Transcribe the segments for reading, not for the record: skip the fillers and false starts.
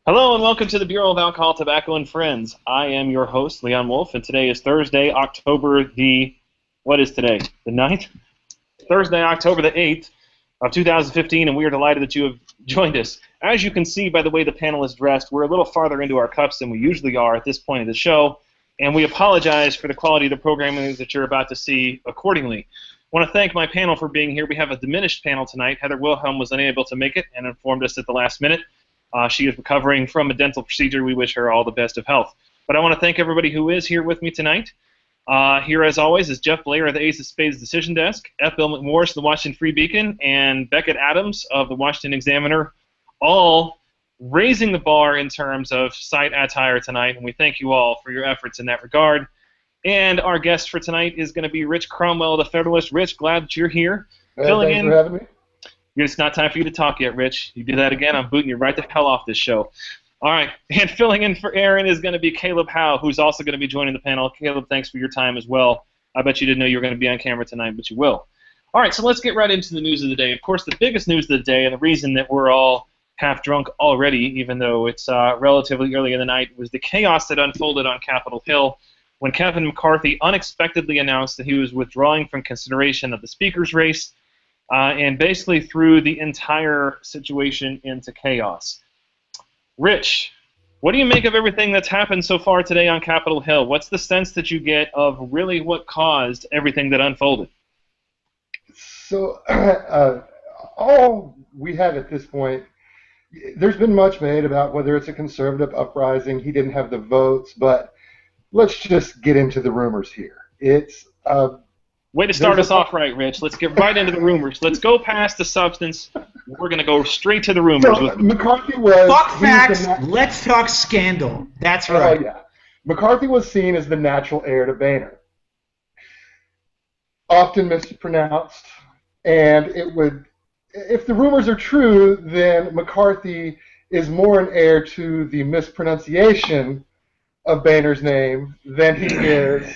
Hello and welcome to the Bureau of Alcohol, Tobacco, and Friends. I am your host, Leon Wolf, and today is Thursday, October the... What is today? The 9th? Thursday, October the 8th of 2015, and we are delighted that you have joined us. As you can see by the way the panel is dressed, we're a little farther into our cups than we usually are at this point of the show, and we apologize for the quality of the programming that you're about to see accordingly. I want to thank my panel for being here. We have a diminished panel tonight. Heather Wilhelm was unable to make it and informed us at the last minute. She is recovering from a dental procedure. We wish her all the best of health. But I want to thank everybody who is here with me tonight. Here, as always, is Jeff Blehar of the Ace of Spades Decision Desk, F. Bill McMorris of the Washington Free Beacon, and Becket Adams of the Washington Examiner, all raising the bar in terms of site attire tonight, and we thank you all for your efforts in that regard. And our guest for tonight is going to be Rich Cromwell of the Federalist. Rich, glad that you're here. Thanks for having me. It's not time for you to talk yet, Rich. You do that again, I'm booting you right the hell off this show. All right, and filling in for Aaron is going to be Caleb Howe, who's also going to be joining the panel. Caleb, thanks for your time as well. I bet you didn't know you were going to be on camera tonight, but you will. All right, so let's get right into the news of the day. Of course, the biggest news of the day, and the reason that we're all half drunk already, even though it's relatively early in the night, was the chaos that unfolded on Capitol Hill when Kevin McCarthy unexpectedly announced that he was withdrawing from consideration of the Speaker's race, and basically threw the entire situation into chaos. Rich, what do you make of everything that's happened so far today on Capitol Hill? What's the sense that you get of really what caused everything that unfolded? So, all we have at this point, there's been much made about whether it's a conservative uprising, he didn't have the votes, but let's just get into the rumors here. It's... Way to start us off right, Rich. Let's get right into the rumors. Let's go past the substance. We're going to go straight to the rumors. So, McCarthy was... Fuck facts, let's talk scandal. That's right. Oh, yeah. McCarthy was seen as the natural heir to Boehner. Often mispronounced, and it would... If the rumors are true, then McCarthy is more an heir to the mispronunciation of Boehner's name than he is...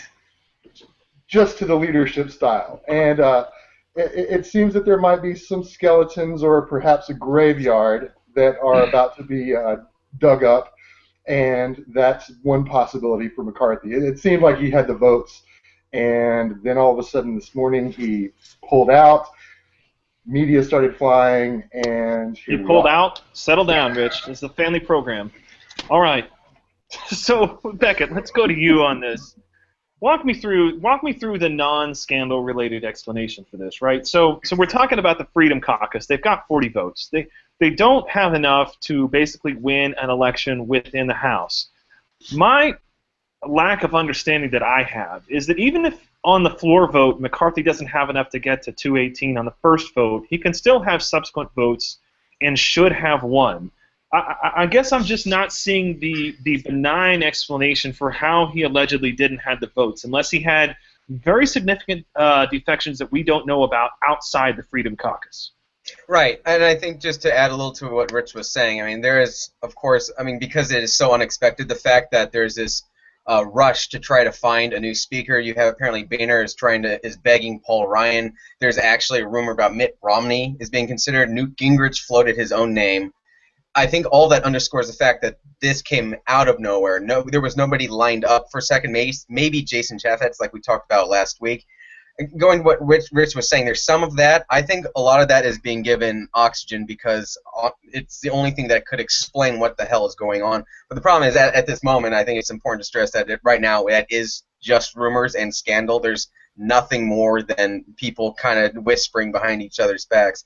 just to the leadership style. And it seems that there might be some skeletons or perhaps a graveyard that are about to be dug up, and that's one possibility for McCarthy. It seemed like he had the votes, and then all of a sudden this morning he pulled out, media started flying, and... He pulled out? Settle down, Rich. It's a family program. All right. So, Becket, let's go to you on this. Walk me through the non-scandal related explanation for this, right? So we're talking about the Freedom Caucus. They've got 40 votes. They don't have enough to basically win an election within the House. My lack of understanding that I have is that even if on the floor vote McCarthy doesn't have enough to get to 218 on the first vote, he can still have subsequent votes and should have won. I guess I'm just not seeing the benign explanation for how he allegedly didn't have the votes, unless he had very significant defections that we don't know about outside the Freedom Caucus. Right, and I think just to add a little to what Rich was saying, I mean, there is, of course, I mean, because it is so unexpected, the fact that there's this rush to try to find a new speaker. You have apparently Boehner is begging Paul Ryan. There's actually a rumor about Mitt Romney is being considered. Newt Gingrich floated his own name. I think all that underscores the fact that this came out of nowhere. No, there was nobody lined up for second. Maybe Jason Chaffetz, like we talked about last week. Going to what Rich was saying, there's some of that. I think a lot of that is being given oxygen because it's the only thing that could explain what the hell is going on. But the problem is that at this moment, I think it's important to stress that right now that is just rumors and scandal. There's nothing more than people kind of whispering behind each other's backs.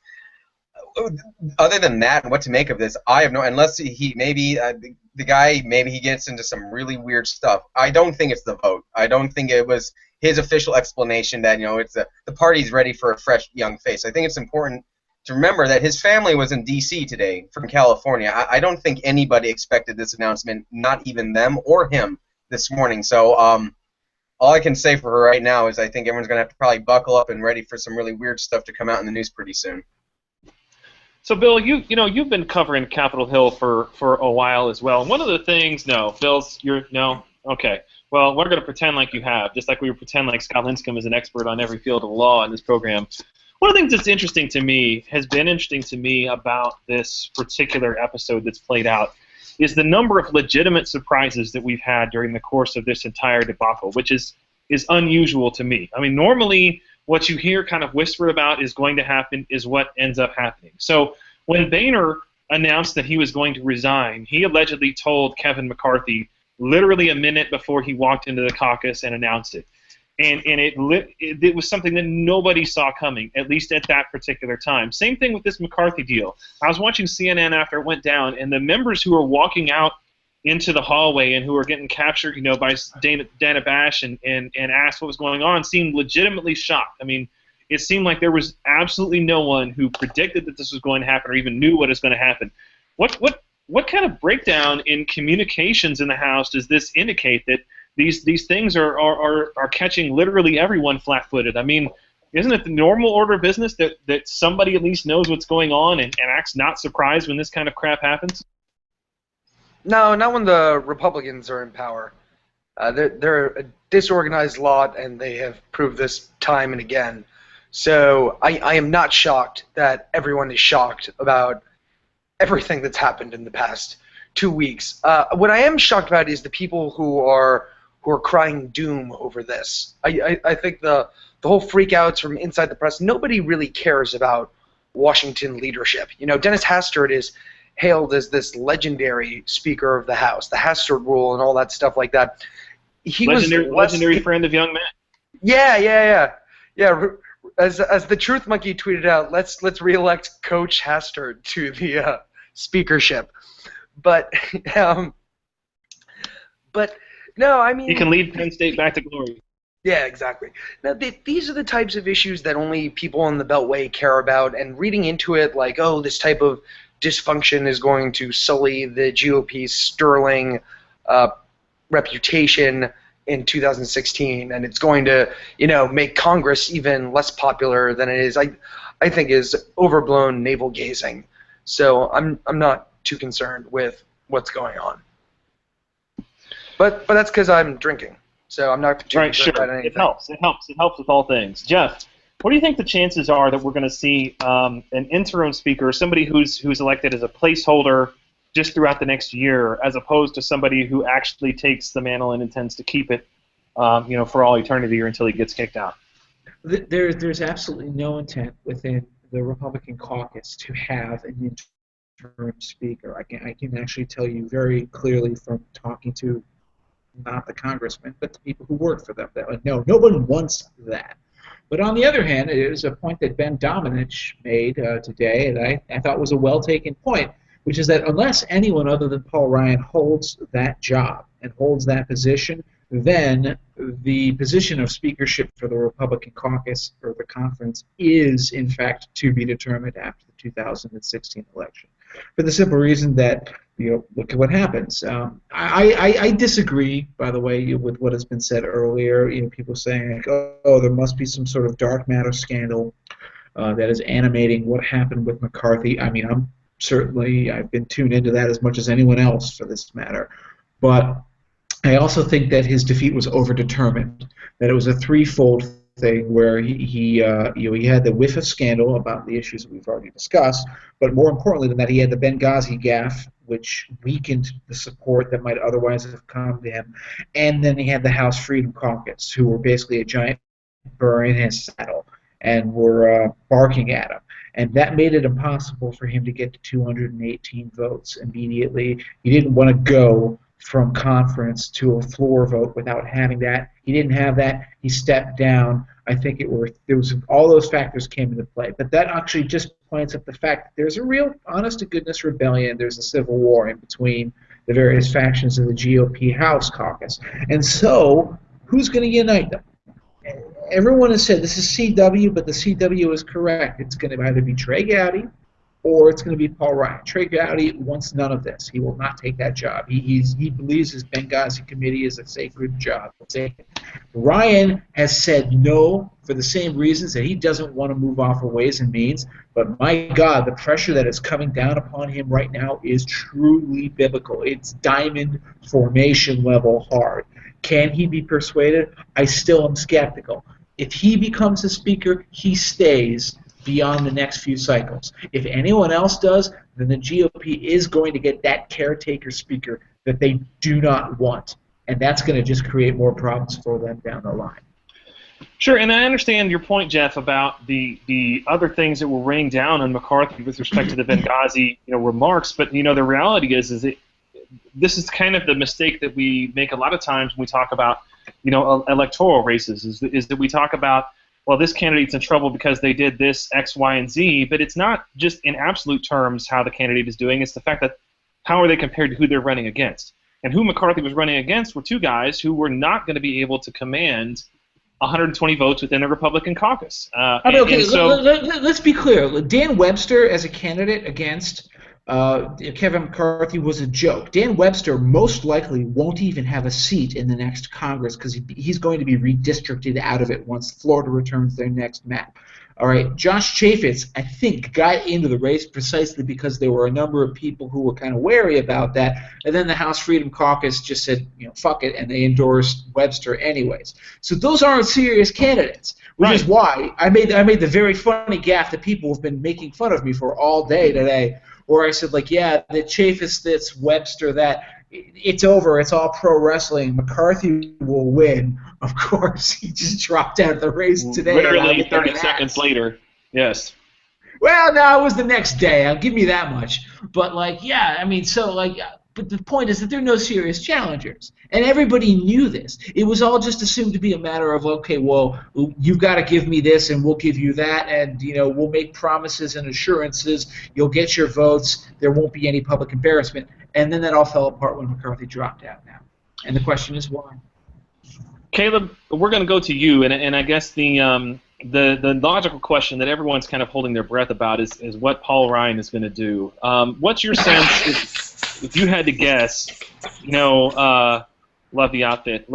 Other than that, what to make of this, I have no. Unless he maybe the guy maybe he gets into some really weird stuff. I don't think it's the vote. I don't think it was his official explanation that it's the party's ready for a fresh young face. I think it's important to remember that his family was in D.C. today from California. I don't think anybody expected this announcement, not even them or him this morning. So all I can say for her right now is I think everyone's going to have to probably buckle up and ready for some really weird stuff to come out in the news pretty soon. So, Bill, you've been covering Capitol Hill for a while as well. And one of the things, no, okay. Well, we're going to pretend like you have, just like we would pretend like Scott Lincicome is an expert on every field of law in this program. One of the things that's interesting to me, has been interesting to me about this particular episode that's played out, is the number of legitimate surprises that we've had during the course of this entire debacle, which is unusual to me. I mean, normally what you hear kind of whispered about is going to happen is what ends up happening. So when Boehner announced that he was going to resign, he allegedly told Kevin McCarthy literally a minute before he walked into the caucus and announced it. And it was something that nobody saw coming, at least at that particular time. Same thing with this McCarthy deal. I was watching CNN after it went down, and the members who were walking out into the hallway and who were getting captured, by Dana Bash and asked what was going on seemed legitimately shocked. I mean, it seemed like there was absolutely no one who predicted that this was going to happen or even knew what was going to happen. What kind of breakdown in communications in the House does this indicate that these things are catching literally everyone flat-footed? I mean, isn't it the normal order of business that somebody at least knows what's going on and acts not surprised when this kind of crap happens? No, not when the Republicans are in power. They're a disorganized lot, and they have proved this time and again. So I am not shocked that everyone is shocked about everything that's happened in the past 2 weeks. What I am shocked about is the people who are crying doom over this. I think the whole freakouts from inside the press, nobody really cares about Washington leadership. Dennis Hastert is hailed as this legendary Speaker of the House, the Hastert Rule and all that stuff like that. He legendary friend of young men. Yeah. As the Truth Monkey tweeted out, let's reelect Coach Hastert to the speakership. But no, I mean, he can lead Penn State back to glory. Yeah, exactly. Now, these are the types of issues that only people in the Beltway care about, and reading into it like, oh, this type of dysfunction is going to sully the GOP's sterling reputation in 2016, and it's going to, make Congress even less popular than it is, I think is overblown navel-gazing. So I'm not too concerned with what's going on. But that's because I'm drinking, so I'm not too concerned about anything. It helps with all things. Jeff, what do you think the chances are that we're going to see an interim speaker, somebody who's elected as a placeholder just throughout the next year, as opposed to somebody who actually takes the mantle and intends to keep it, for all eternity or until he gets kicked out? There's absolutely no intent within the Republican caucus to have an interim speaker. I can actually tell you very clearly from talking to not the congressmen, but the people who work for them. No one wants that. But on the other hand, it is a point that Ben Domenech made today, and I thought was a well-taken point, which is that unless anyone other than Paul Ryan holds that job and holds that position, then the position of speakership for the Republican caucus or the conference is, in fact, to be determined after the 2016 election. For the simple reason that, look at what happens. I disagree, by the way, with what has been said earlier. People saying, oh, there must be some sort of dark matter scandal that is animating what happened with McCarthy. I mean, I've been tuned into that as much as anyone else for this matter. But I also think that his defeat was overdetermined, that it was a threefold thing where he had the whiff of scandal about the issues that we've already discussed, but more importantly than that, he had the Benghazi gaffe, which weakened the support that might otherwise have come to him, and then he had the House Freedom Caucus, who were basically a giant burr in his saddle and were barking at him. And that made it impossible for him to get to 218 votes immediately. He didn't want to go from conference to a floor vote without having that. He didn't have that. He stepped down. I think there was all those factors came into play. But that actually just points up the fact that there's a real honest-to-goodness rebellion. There's a civil war in between the various factions of the GOP House caucus. And so, who's going to unite them? Everyone has said this is CW, but the CW is correct. It's going to either be Trey Gowdy or it's going to be Paul Ryan. Trey Gowdy wants none of this. He will not take that job. He believes his Benghazi committee is a sacred job. Ryan has said no for the same reasons, that he doesn't want to move off of Ways and Means. But my God, the pressure that is coming down upon him right now is truly biblical. It's diamond formation level hard. Can he be persuaded? I still am skeptical. If he becomes a speaker, he stays beyond the next few cycles. If anyone else does, then the GOP is going to get that caretaker speaker that they do not want. And that's going to just create more problems for them down the line. Sure, and I understand your point, Jeff, about the other things that were raining down on McCarthy with respect to the Benghazi remarks. But the reality is this is kind of the mistake that we make a lot of times when we talk about electoral races. Is that we talk about, well, this candidate's in trouble because they did this X, Y, and Z. But it's not just in absolute terms how the candidate is doing. It's the fact that how are they compared to who they're running against. And who McCarthy was running against were two guys who were not going to be able to command 120 votes within the Republican caucus. Let's be clear. Dan Webster as a candidate against Kevin McCarthy was a joke. Dan Webster most likely won't even have a seat in the next Congress because he's going to be redistricted out of it once Florida returns their next map. All right, Josh Chaffetz, I think, got into the race precisely because there were a number of people who were kind of wary about that, and then the House Freedom Caucus just said, fuck it, and they endorsed Webster anyways. So those aren't serious candidates, which is why I made the very funny gaffe that people have been making fun of me for all day today, where I said, the Chaffetz, this, Webster, that, it's over. It's all pro wrestling. McCarthy will win. Of course, he just dropped out of the race today. Literally 30 seconds later. Yes. Well, no, it was the next day. I'll give you that much. But but the point is that there are no serious challengers, and everybody knew this. It was all just assumed to be a matter of, okay, well, you've got to give me this, and we'll give you that, and we'll make promises and assurances. You'll get your votes. There won't be any public embarrassment. And then that all fell apart when McCarthy dropped out now. And the question is why. Caleb, we're going to go to you, and I guess the logical question that everyone's kind of holding their breath about is what Paul Ryan is going to do. What's your sense, if you had to guess, love the outfit.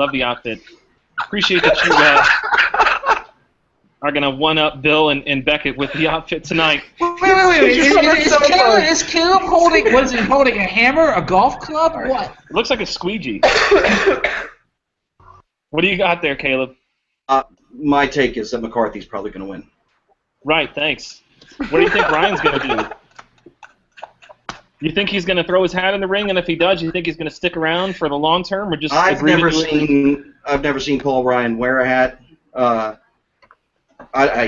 Appreciate that you are going to one-up Bill and Becket with the outfit tonight. Wait. Is Caleb holding, what is he holding, a hammer, a golf club, what? It looks like a squeegee. What do you got there, Caleb? My take is that McCarthy's probably going to win. Right, thanks. What do you think Ryan's going to do? You think he's going to throw his hat in the ring, and if he does, you think he's going to stick around for the long term, or just I've never seen Paul Ryan wear a hat.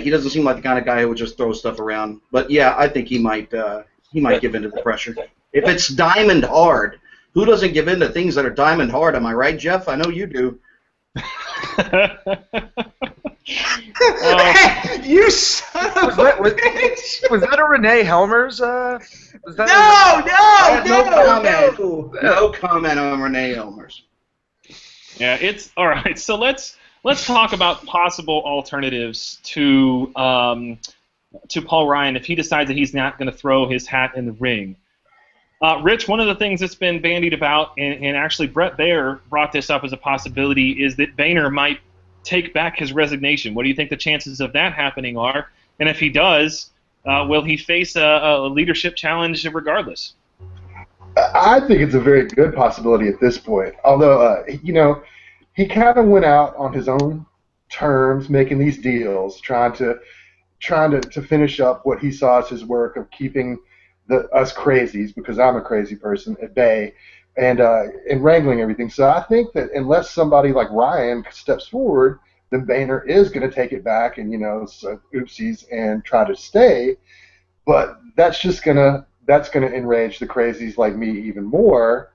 He doesn't seem like the kind of guy who would just throw stuff around. But yeah, I think he might give in to the pressure. If it's diamond hard, who doesn't give in to things that are diamond hard? Am I right, Jeff? I know you do. You son of a bitch! Was that a Renee Helmer's? Was that No comment on Renee Helmer's. Yeah, it's all right. So let's talk about possible alternatives to Paul Ryan if he decides that he's not going to throw his hat in the ring. Rich, one of the things that's been bandied about, and actually Brett Baer brought this up as a possibility, is that Boehner might take back his resignation. What do you think the chances of that happening are? And if he does, will he face a leadership challenge regardless? I think it's a very good possibility at this point. Although, he kind of went out on his own terms, making these deals, trying to finish up what he saw as his work of keeping us crazies, because I'm a crazy person, at bay, and wrangling everything. So I think that unless somebody like Ryan steps forward, then Boehner is going to take it back and oopsies and try to stay. But that's gonna enrage the crazies like me even more.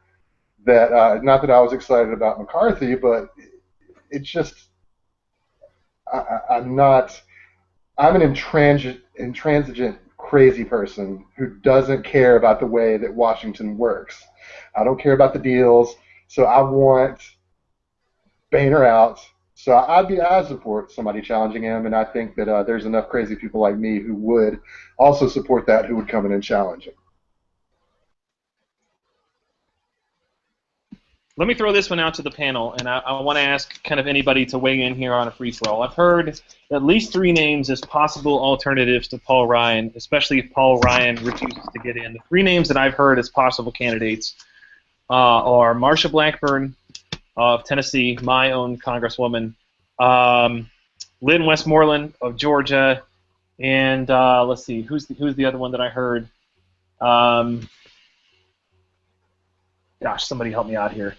That not that I was excited about McCarthy, but it's just I'm an intransigent crazy person who doesn't care about the way that Washington works. I don't care about the deals, so I want Boehner out. So I support somebody challenging him, and I think that there's enough crazy people like me who would also support that, who would come in and challenge him. Let me throw this one out to the panel, and I want to ask kind of anybody to weigh in here on a free-for-all. I've heard at least 3 names as possible alternatives to Paul Ryan, especially if Paul Ryan refuses to get in. The 3 names that I've heard as possible candidates are Marsha Blackburn of Tennessee, my own congresswoman, Lynn Westmoreland of Georgia, and let's see, who's the other one that I heard? Gosh, somebody help me out here.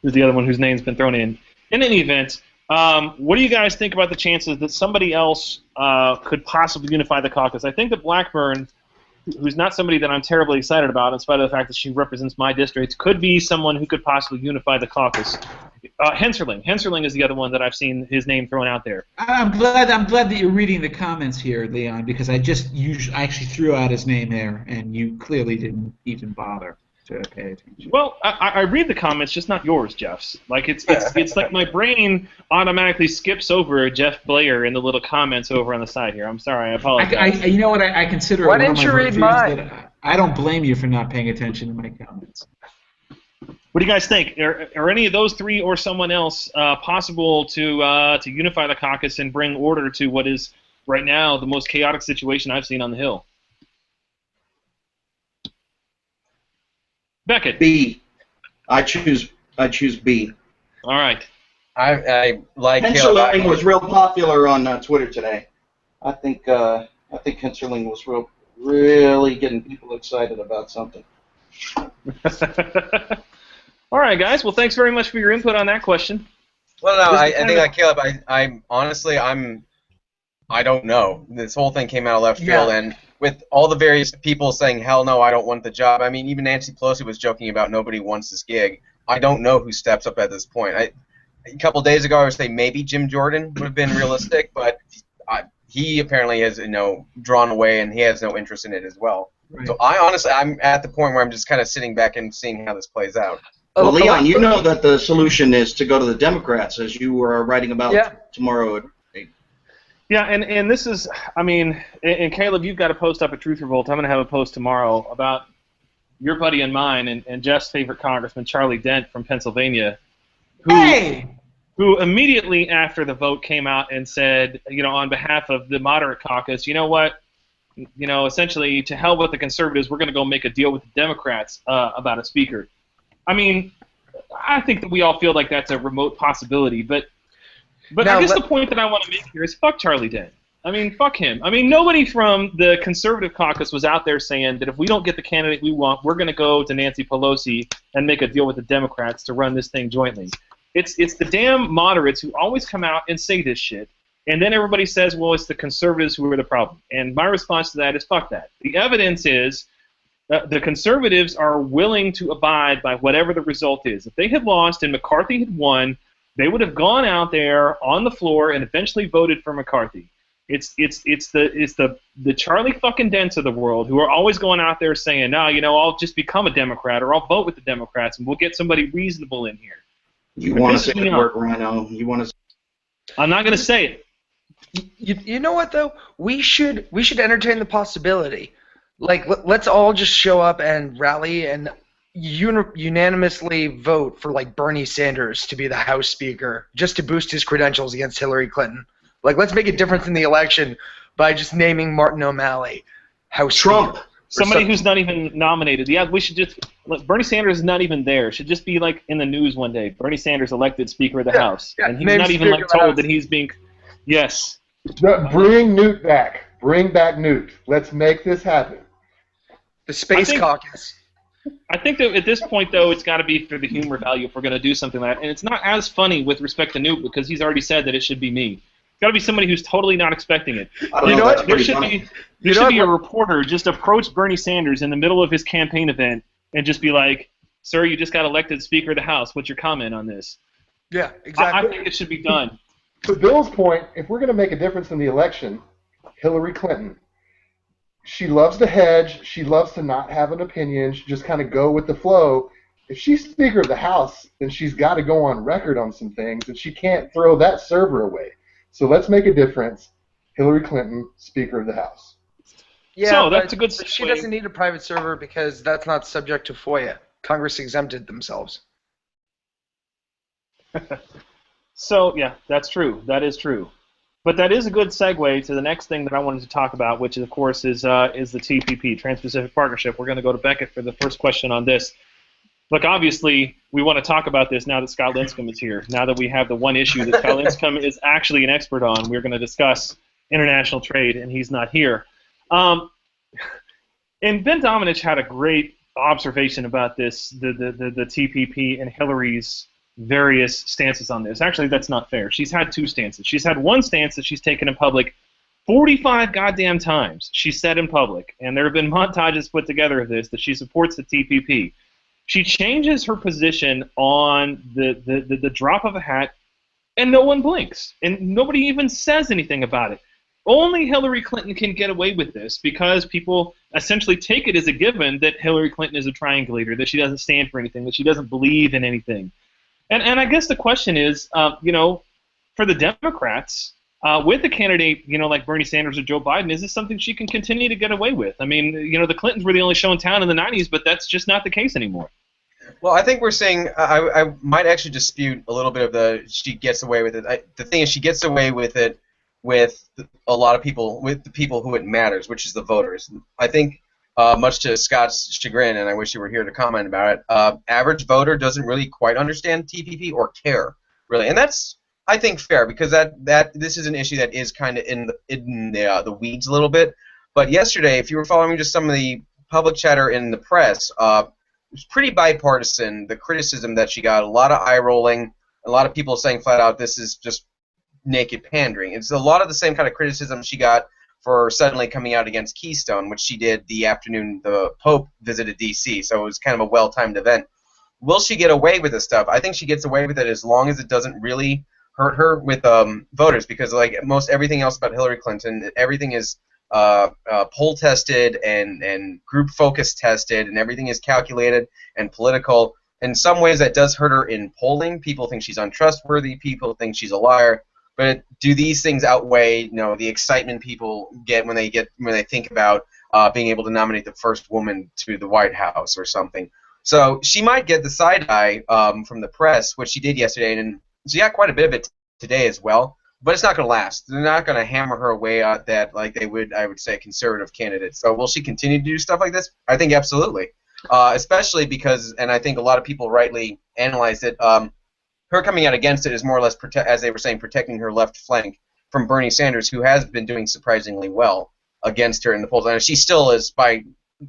Who's the other one whose name's been thrown in? In any event, what do you guys think about the chances that somebody else could possibly unify the caucus? I think that Blackburn, who's not somebody that I'm terribly excited about, in spite of the fact that she represents my district, could be someone who could possibly unify the caucus. Henserling is the other one that I've seen his name thrown out there. I'm glad that you're reading the comments here, Leon, because I actually threw out his name there, and you clearly didn't even bother to pay attention. Well, I read the comments, just not yours, Jeff's. Like it's like my brain automatically skips over Jeff Blehar in the little comments over on the side here. I'm sorry, I apologize. You know what? I consider. Why it one didn't of my you read reviews mine? that I don't blame you for not paying attention to my comments. What do you guys think? Are any of those three or someone else possible to unify the caucus and bring order to what is right now the most chaotic situation I've seen on the Hill? Becket. B. I choose B. All right. I like Henserling was real popular on Twitter today. I think Henserling was really getting people excited about something. All right, guys. Well, thanks very much for your input on that question. Well, no, I think like Caleb, I honestly, I don't know. This whole thing came out of left field, and with all the various people saying, hell no, I don't want the job. I mean, even Nancy Pelosi was joking about nobody wants this gig. I don't know who steps up at this point. A couple days ago, I would say maybe Jim Jordan would have been realistic, but he apparently has, drawn away, and he has no interest in it as well. Right. So I'm at the point where I'm just kind of sitting back and seeing how this plays out. Well, Leon, you know that the solution is to go to the Democrats, as you were writing about tomorrow. Yeah, and this is, I mean, and Caleb, you've got a post up at Truth Revolt. I'm going to have a post tomorrow about your buddy and mine and Jeff's favorite congressman, Charlie Dent from Pennsylvania, who immediately after the vote came out and said, on behalf of the moderate caucus, you know what, essentially, to hell with the conservatives, we're going to go make a deal with the Democrats about a speaker. I mean, I think that we all feel like that's a remote possibility, but now, I guess the point that I want to make here is fuck Charlie Dent. I mean, fuck him. I mean, nobody from the conservative caucus was out there saying that if we don't get the candidate we want, we're going to go to Nancy Pelosi and make a deal with the Democrats to run this thing jointly. It's the damn moderates who always come out and say this shit, and then everybody says, well, it's the conservatives who are the problem. And my response to that is fuck that. The evidence is the conservatives are willing to abide by whatever the result is. If they had lost and McCarthy had won, they would have gone out there on the floor and eventually voted for McCarthy. It's the Charlie fucking Dents of the world who are always going out there saying, no, I'll just become a Democrat or I'll vote with the Democrats and we'll get somebody reasonable in here. You want to say the word, Rhino? You want to? I'm not going to say it. You know what though? We should entertain the possibility. Like let's all just show up and rally and unanimously vote for like Bernie Sanders to be the House Speaker just to boost his credentials against Hillary Clinton. Like let's make a difference in the election by just naming Martin O'Malley House Trump. Speaker. Somebody who's not even nominated. Yeah, we should just Bernie Sanders is not even there. Should just be like in the news one day. Bernie Sanders elected Speaker of the House, and he's not even like told that he's being. Yes. Bring Newt back. Bring back Newt. Let's make this happen. The Space Caucus. I think that at this point, though, it's got to be for the humor value if we're going to do something like that. And it's not as funny with respect to Newt because he's already said that it should be me. It's got to be somebody who's totally not expecting it. You know what? There should be a reporter just approach Bernie Sanders in the middle of his campaign event and just be like, sir, you just got elected Speaker of the House. What's your comment on this? Yeah, exactly. I think it should be done. To Bill's point, if we're going to make a difference in the election, Hillary Clinton. She loves to hedge. She loves to not have an opinion. She just kind of go with the flow. If she's Speaker of the House, then she's got to go on record on some things, and she can't throw that server away. So let's make a difference. Hillary Clinton, Speaker of the House. Yeah, so that's a good. She doesn't need a private server because that's not subject to FOIA. Congress exempted themselves. So yeah, that's true. That is true. But that is a good segue to the next thing that I wanted to talk about, which of course is the TPP, Trans-Pacific Partnership. We're going to go to Becket for the first question on this. Look, obviously, we want to talk about this now that Scott Lincicome is here. Now that we have the one issue that Scott Lincicome is actually an expert on, we're going to discuss international trade, and he's not here. and Ben Domenech had a great observation about this, the TPP and Hillary's various stances on this. Actually, that's not fair. She's had two stances. She's had one stance that she's taken in public 45 goddamn times. She said in public, and there have been montages put together of this, that she supports the TPP. She changes her position on the drop of a hat, and no one blinks, and nobody even says anything about it. Only Hillary Clinton can get away with this because people essentially take it as a given that Hillary Clinton is a triangulator, that she doesn't stand for anything, that she doesn't believe in anything. And I guess the question is, for the Democrats, with a candidate, like Bernie Sanders or Joe Biden, is this something she can continue to get away with? I mean, the Clintons were the only show in town in the 90s, but that's just not the case anymore. Well, I think we're saying I might actually dispute a little bit of the she gets away with it. The thing is, she gets away with it with a lot of people, with the people who it matters, which is the voters. I think, much to Scott's chagrin, and I wish you were here to comment about it, average voter doesn't really quite understand TPP or care, really. And that's, I think, fair, because this is an issue that is kind of in the weeds a little bit. But yesterday, if you were following just some of the public chatter in the press, it was pretty bipartisan, the criticism that she got, a lot of eye-rolling, a lot of people saying flat out this is just naked pandering. It's a lot of the same kind of criticism she got for suddenly coming out against Keystone, which she did the afternoon the Pope visited D.C., so it was kind of a well-timed event. Will she get away with this stuff? I think she gets away with it as long as it doesn't really hurt her with voters, because like most everything else about Hillary Clinton, everything is poll tested and group focus tested, and everything is calculated and political. In some ways, that does hurt her in polling. People think she's untrustworthy. People think she's a liar. But do these things outweigh, the excitement people get when they think about being able to nominate the first woman to the White House or something? So she might get the side eye from the press, which she did yesterday, and she got quite a bit of it today as well. But it's not going to last. They're not going to hammer her away at that like they would, I would say, conservative candidates. So will she continue to do stuff like this? I think absolutely. Especially because, and I think a lot of people rightly analyze it, her coming out against it is more or less, as they were saying, protecting her left flank from Bernie Sanders, who has been doing surprisingly well against her in the polls. And she still is by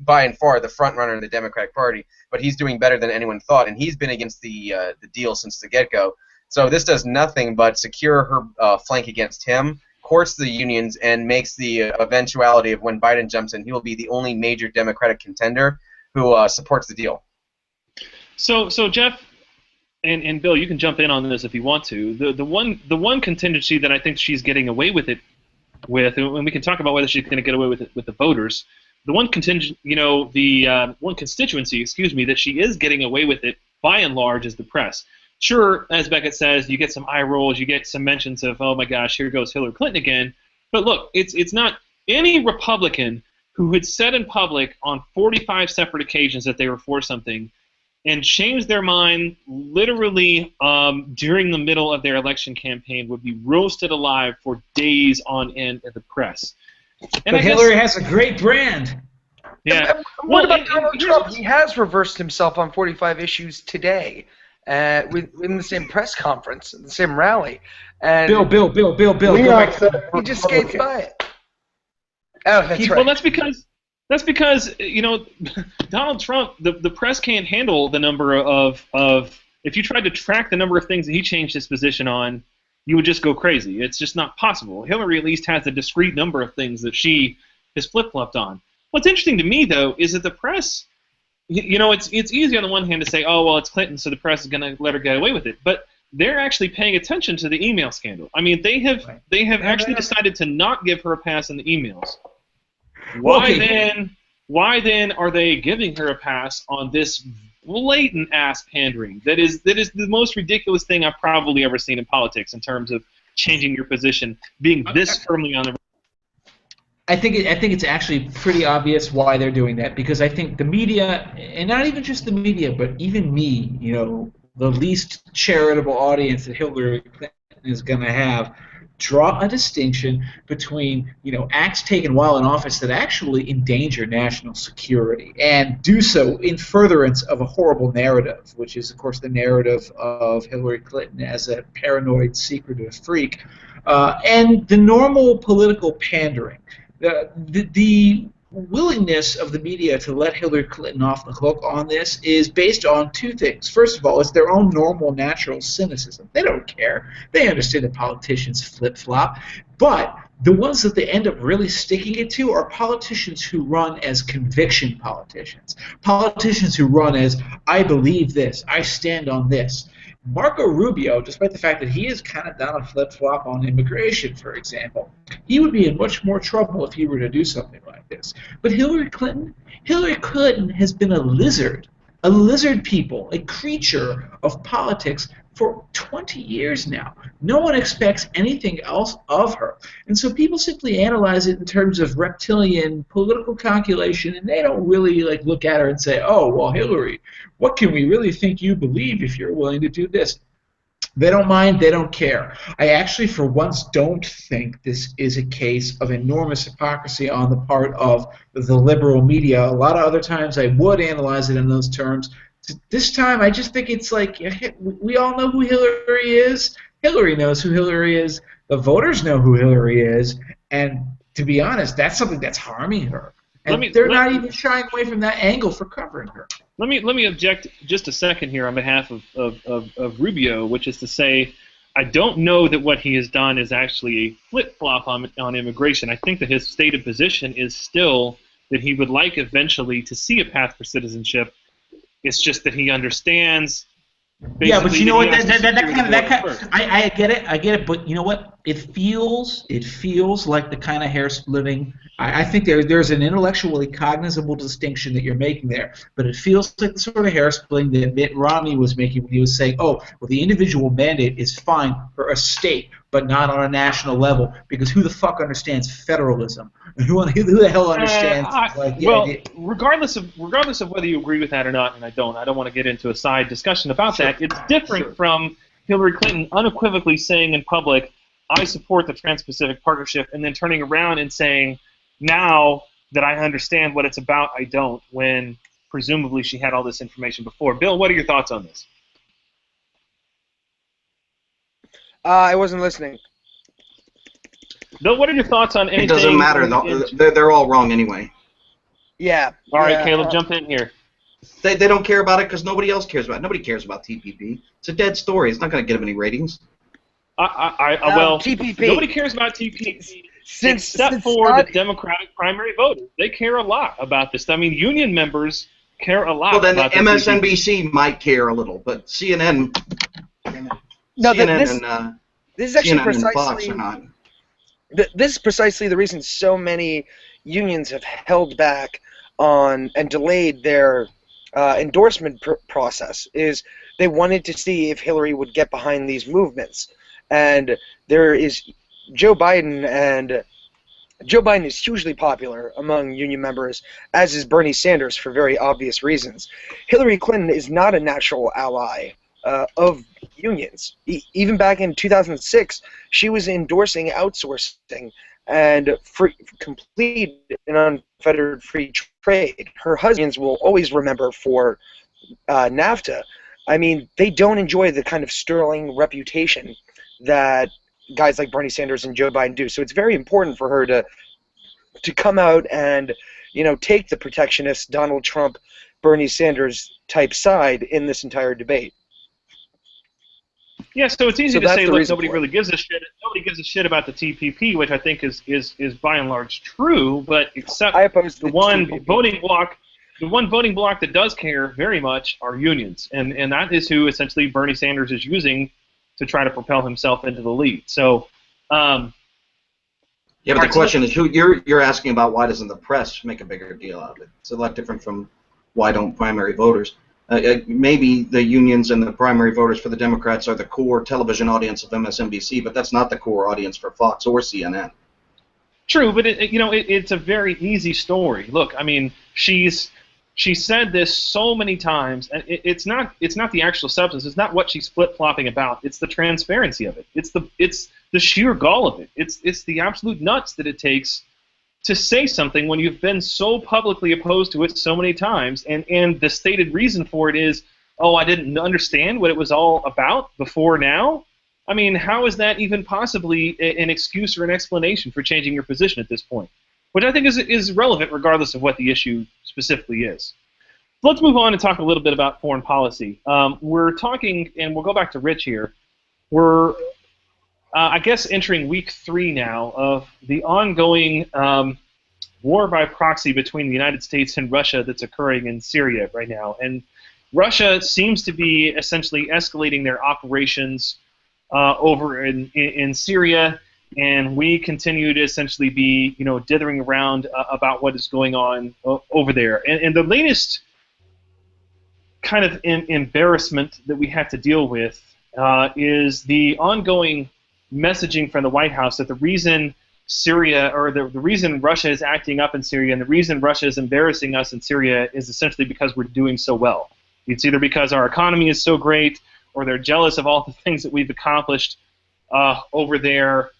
and far the front runner in the Democratic Party, but he's doing better than anyone thought, and he's been against the deal since the get-go. So this does nothing but secure her flank against him, courts the unions, and makes the eventuality of when Biden jumps in, he will be the only major Democratic contender who supports the deal. So Jeff and Bill, you can jump in on this if you want to. The one contingency that I think she's getting away with it with, and we can talk about whether she's going to get away with it with the voters. The one one constituency, that she is getting away with it by and large is the press. Sure, as Becket says, you get some eye rolls, you get some mentions of, oh my gosh, here goes Hillary Clinton again. But look, it's not any Republican who had said in public on 45 separate occasions that they were for something and changed their mind literally during the middle of their election campaign would be roasted alive for days on end in the press. But Hillary has a great brand. Yeah. What about Donald Trump? He has reversed himself on 45 issues today. In the same press conference, the same rally, and Bill, go back. He just skates by it. Oh, that's right. Well, that's because Donald Trump, the press can't handle the number of if you tried to track the number of things that he changed his position on, you would just go crazy. It's just not possible. Hillary at least has a discrete number of things that she has flip-flopped on. What's interesting to me though is that the press. It's easy on the one hand to say, oh, well, it's Clinton, so the press is going to let her get away with it. But they're actually paying attention to the email scandal. I mean, they have actually decided to not give her a pass in the emails. Why then are they giving her a pass on this blatant ass pandering? That is the most ridiculous thing I've probably ever seen in politics in terms of changing your position, being this firmly on the. I think it's actually pretty obvious why they're doing that, because I think the media, and not even just the media, but even me, the least charitable audience that Hillary Clinton is going to have, draw a distinction between acts taken while in office that actually endanger national security and do so in furtherance of a horrible narrative, which is of course the narrative of Hillary Clinton as a paranoid, secretive freak, and the normal political pandering. The willingness of the media to let Hillary Clinton off the hook on this is based on two things. First of all, it's their own normal, natural cynicism. They don't care. They understand that politicians flip-flop. But the ones that they end up really sticking it to are politicians who run as conviction politicians. Politicians who run as, I believe this, I stand on this. Marco Rubio, despite the fact that he has kind of done a flip-flop on immigration, for example, he would be in much more trouble if he were to do something like this. But Hillary Clinton has been a lizard people, a creature of politics for 20 years now. No one expects anything else of her. And so people simply analyze it in terms of reptilian political calculation, and they don't really look at her and say, oh, well, Hillary, what can we really think you believe if you're willing to do this? They don't mind, they don't care. I actually, for once, don't think this is a case of enormous hypocrisy on the part of the liberal media. A lot of other times I would analyze it in those terms. This time, I just think it's like, we all know who Hillary is. Hillary knows who Hillary is. The voters know who Hillary is. And to be honest, that's something that's harming her. And they're not even shying away from that angle for covering her. Let me object just a second here on behalf of Rubio, which is to say, I don't know that what he has done is actually a flip-flop on immigration. I think that his stated position is still that he would like eventually to see a path for citizenship. It's just that he understands. Yeah, but you know what? I get it. But you know what? It feels like the kind of hair splitting. I think there's an intellectually cognizable distinction that you're making there, but it feels like the sort of hair splitting that Mitt Romney was making when he was saying, oh, well, the individual mandate is fine for a state, but not on a national level, because who the fuck understands federalism? Who the hell understands? Regardless of whether you agree with that or not, and I don't want to get into a side discussion about that. It's different from Hillary Clinton unequivocally saying in public, I support the Trans-Pacific Partnership, and then turning around and saying, now that I understand what it's about, I don't, when presumably she had all this information before. Bill, what are your thoughts on this? I wasn't listening. Bill, what are your thoughts on anything? It doesn't matter. They're all wrong anyway. Yeah. All right, Caleb, jump in here. They don't care about it because nobody else cares about it. Nobody cares about TPP. It's a dead story. It's not going to get them any ratings. TPP. Nobody cares about TPP except for the Democratic primary voters. They care a lot about this. I mean, union members care a lot. Well, then about MSNBC might care a little, but CNN, this is actually CNN and Fox are not. This is precisely the reason so many unions have held back on and delayed their endorsement process. Is they wanted to see if Hillary would get behind these movements. And there is Joe Biden is hugely popular among union members, as is Bernie Sanders for very obvious reasons. Hillary Clinton is not a natural ally of unions. Even back in 2006, she was endorsing outsourcing and complete and unfettered free trade. Her husbands will always remember for NAFTA. I mean, they don't enjoy the kind of sterling reputation that guys like Bernie Sanders and Joe Biden do. So it's very important for her to come out and, take the protectionist Donald Trump, Bernie Sanders type side in this entire debate. Yeah, so it's easy to say, look, nobody really gives a shit. Nobody gives a shit about the TPP, which I think is by and large true. But except the one voting bloc that does care very much are unions, and that is who essentially Bernie Sanders is using to try to propel himself into the lead. So, but the question is, you're asking about why doesn't the press make a bigger deal out of it? It's a lot different from why don't primary voters. Maybe the unions and the primary voters for the Democrats are the core television audience of MSNBC, but that's not the core audience for Fox or CNN. True, but it's a very easy story. Look, I mean, she said this so many times, and it's not the actual substance. It's not what she's flip-flopping about. It's the transparency of it. It's the sheer gall of it. It's the absolute nuts that it takes to say something when you've been so publicly opposed to it so many times, and the stated reason for it is, oh, I didn't understand what it was all about before now. I mean, how is that even possibly an excuse or an explanation for changing your position at this point? which I think is relevant regardless of what the issue specifically is. So let's move on and talk a little bit about foreign policy. We're talking, and we'll go back to Rich here. We're, I guess, entering week 3 now of the ongoing war by proxy between the United States and Russia that's occurring in Syria right now. And Russia seems to be essentially escalating their operations over in Syria, and we continue to essentially be, dithering around about what is going on over there. And the latest kind of embarrassment that we have to deal with is the ongoing messaging from the White House that the reason Syria, or the reason Russia is acting up in Syria, and the reason Russia is embarrassing us in Syria is essentially because we're doing so well. It's either because our economy is so great, or they're jealous of all the things that we've accomplished over there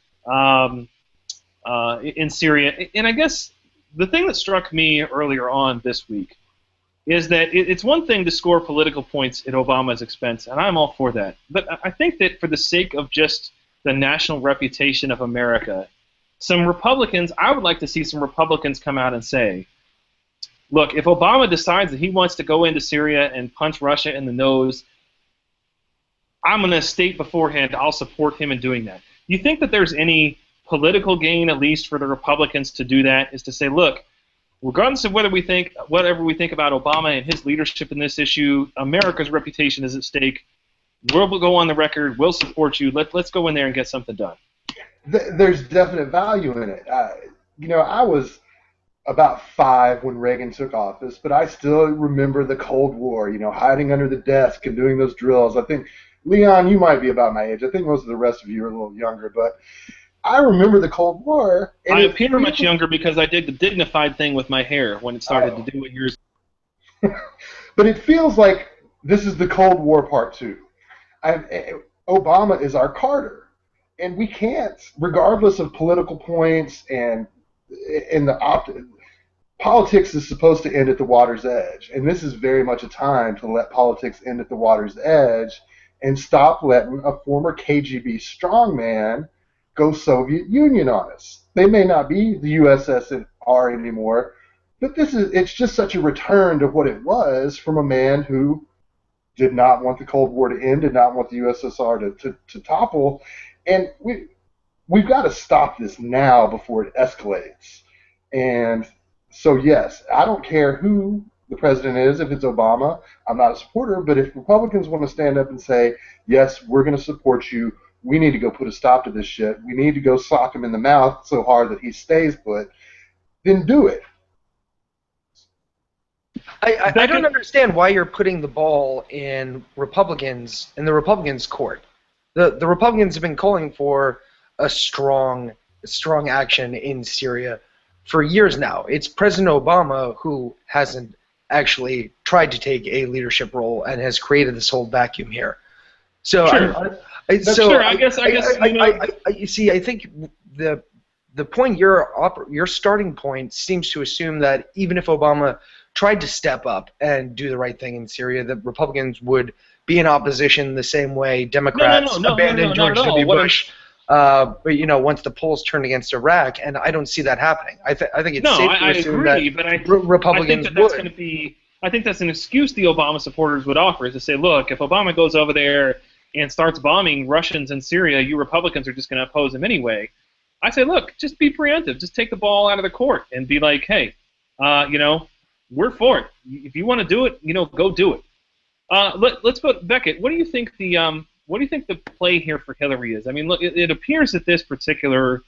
in Syria. And I guess the thing that struck me earlier on this week is that it's one thing to score political points at Obama's expense, and I'm all for that. But I think that for the sake of just the national reputation of America, some Republicans, I would like to see some Republicans come out and say, look, if Obama decides that he wants to go into Syria and punch Russia in the nose, I'm going to state beforehand I'll support him in doing that. You think that there's any political gain, at least for the Republicans, to do that, is to say, look, regardless of whatever we think about Obama and his leadership in this issue, America's reputation is at stake. We'll go on the record. We'll support you. Let's go in there and get something done. There's definite value in it. I was about 5 when Reagan took office, but I still remember the Cold War, hiding under the desk and doing those drills. I think, Leon, you might be about my age. I think most of the rest of you are a little younger, but I remember the Cold War. And I appear much younger because I did the dignified thing with my hair when it started to do what yours. But it feels like this is the Cold War Part 2. Obama is our Carter. And we can't, regardless of political points and politics is supposed to end at the water's edge. And this is very much a time to let politics end at the water's edge and stop letting a former KGB strongman go Soviet Union on us. They may not be the USSR anymore, but it's just such a return to what it was from a man who did not want the Cold War to end, did not want the USSR to topple. And we've got to stop this now before it escalates. And so, yes, I don't care who the president is. If it's Obama, I'm not a supporter. But if Republicans want to stand up and say, yes, we're going to support you, we need to go put a stop to this shit, we need to go sock him in the mouth so hard that he stays put, then do it. I don't understand why you're putting the ball in the Republicans' court. The Republicans have been calling for a strong action in Syria for years now. It's President Obama who hasn't actually tried to take a leadership role and has created this whole vacuum here. So, sure. I guess you see, I think the point your starting point seems to assume that even if Obama tried to step up and do the right thing in Syria, the Republicans would be in opposition the same way Democrats abandoned George W. Bush. But once the polls turned against Iraq, and I don't see that happening. I think it's safe to assume that Republicans would. I think that's an excuse the Obama supporters would offer, is to say, look, if Obama goes over there and starts bombing Russians in Syria, you Republicans are just going to oppose him anyway. I say, look, just be preemptive. Just take the ball out of the court and be like, hey, we're for it. If you want to do it, go do it. Let's go, Becket. What do you think the play here for Hillary is? I mean, look, it appears that this particular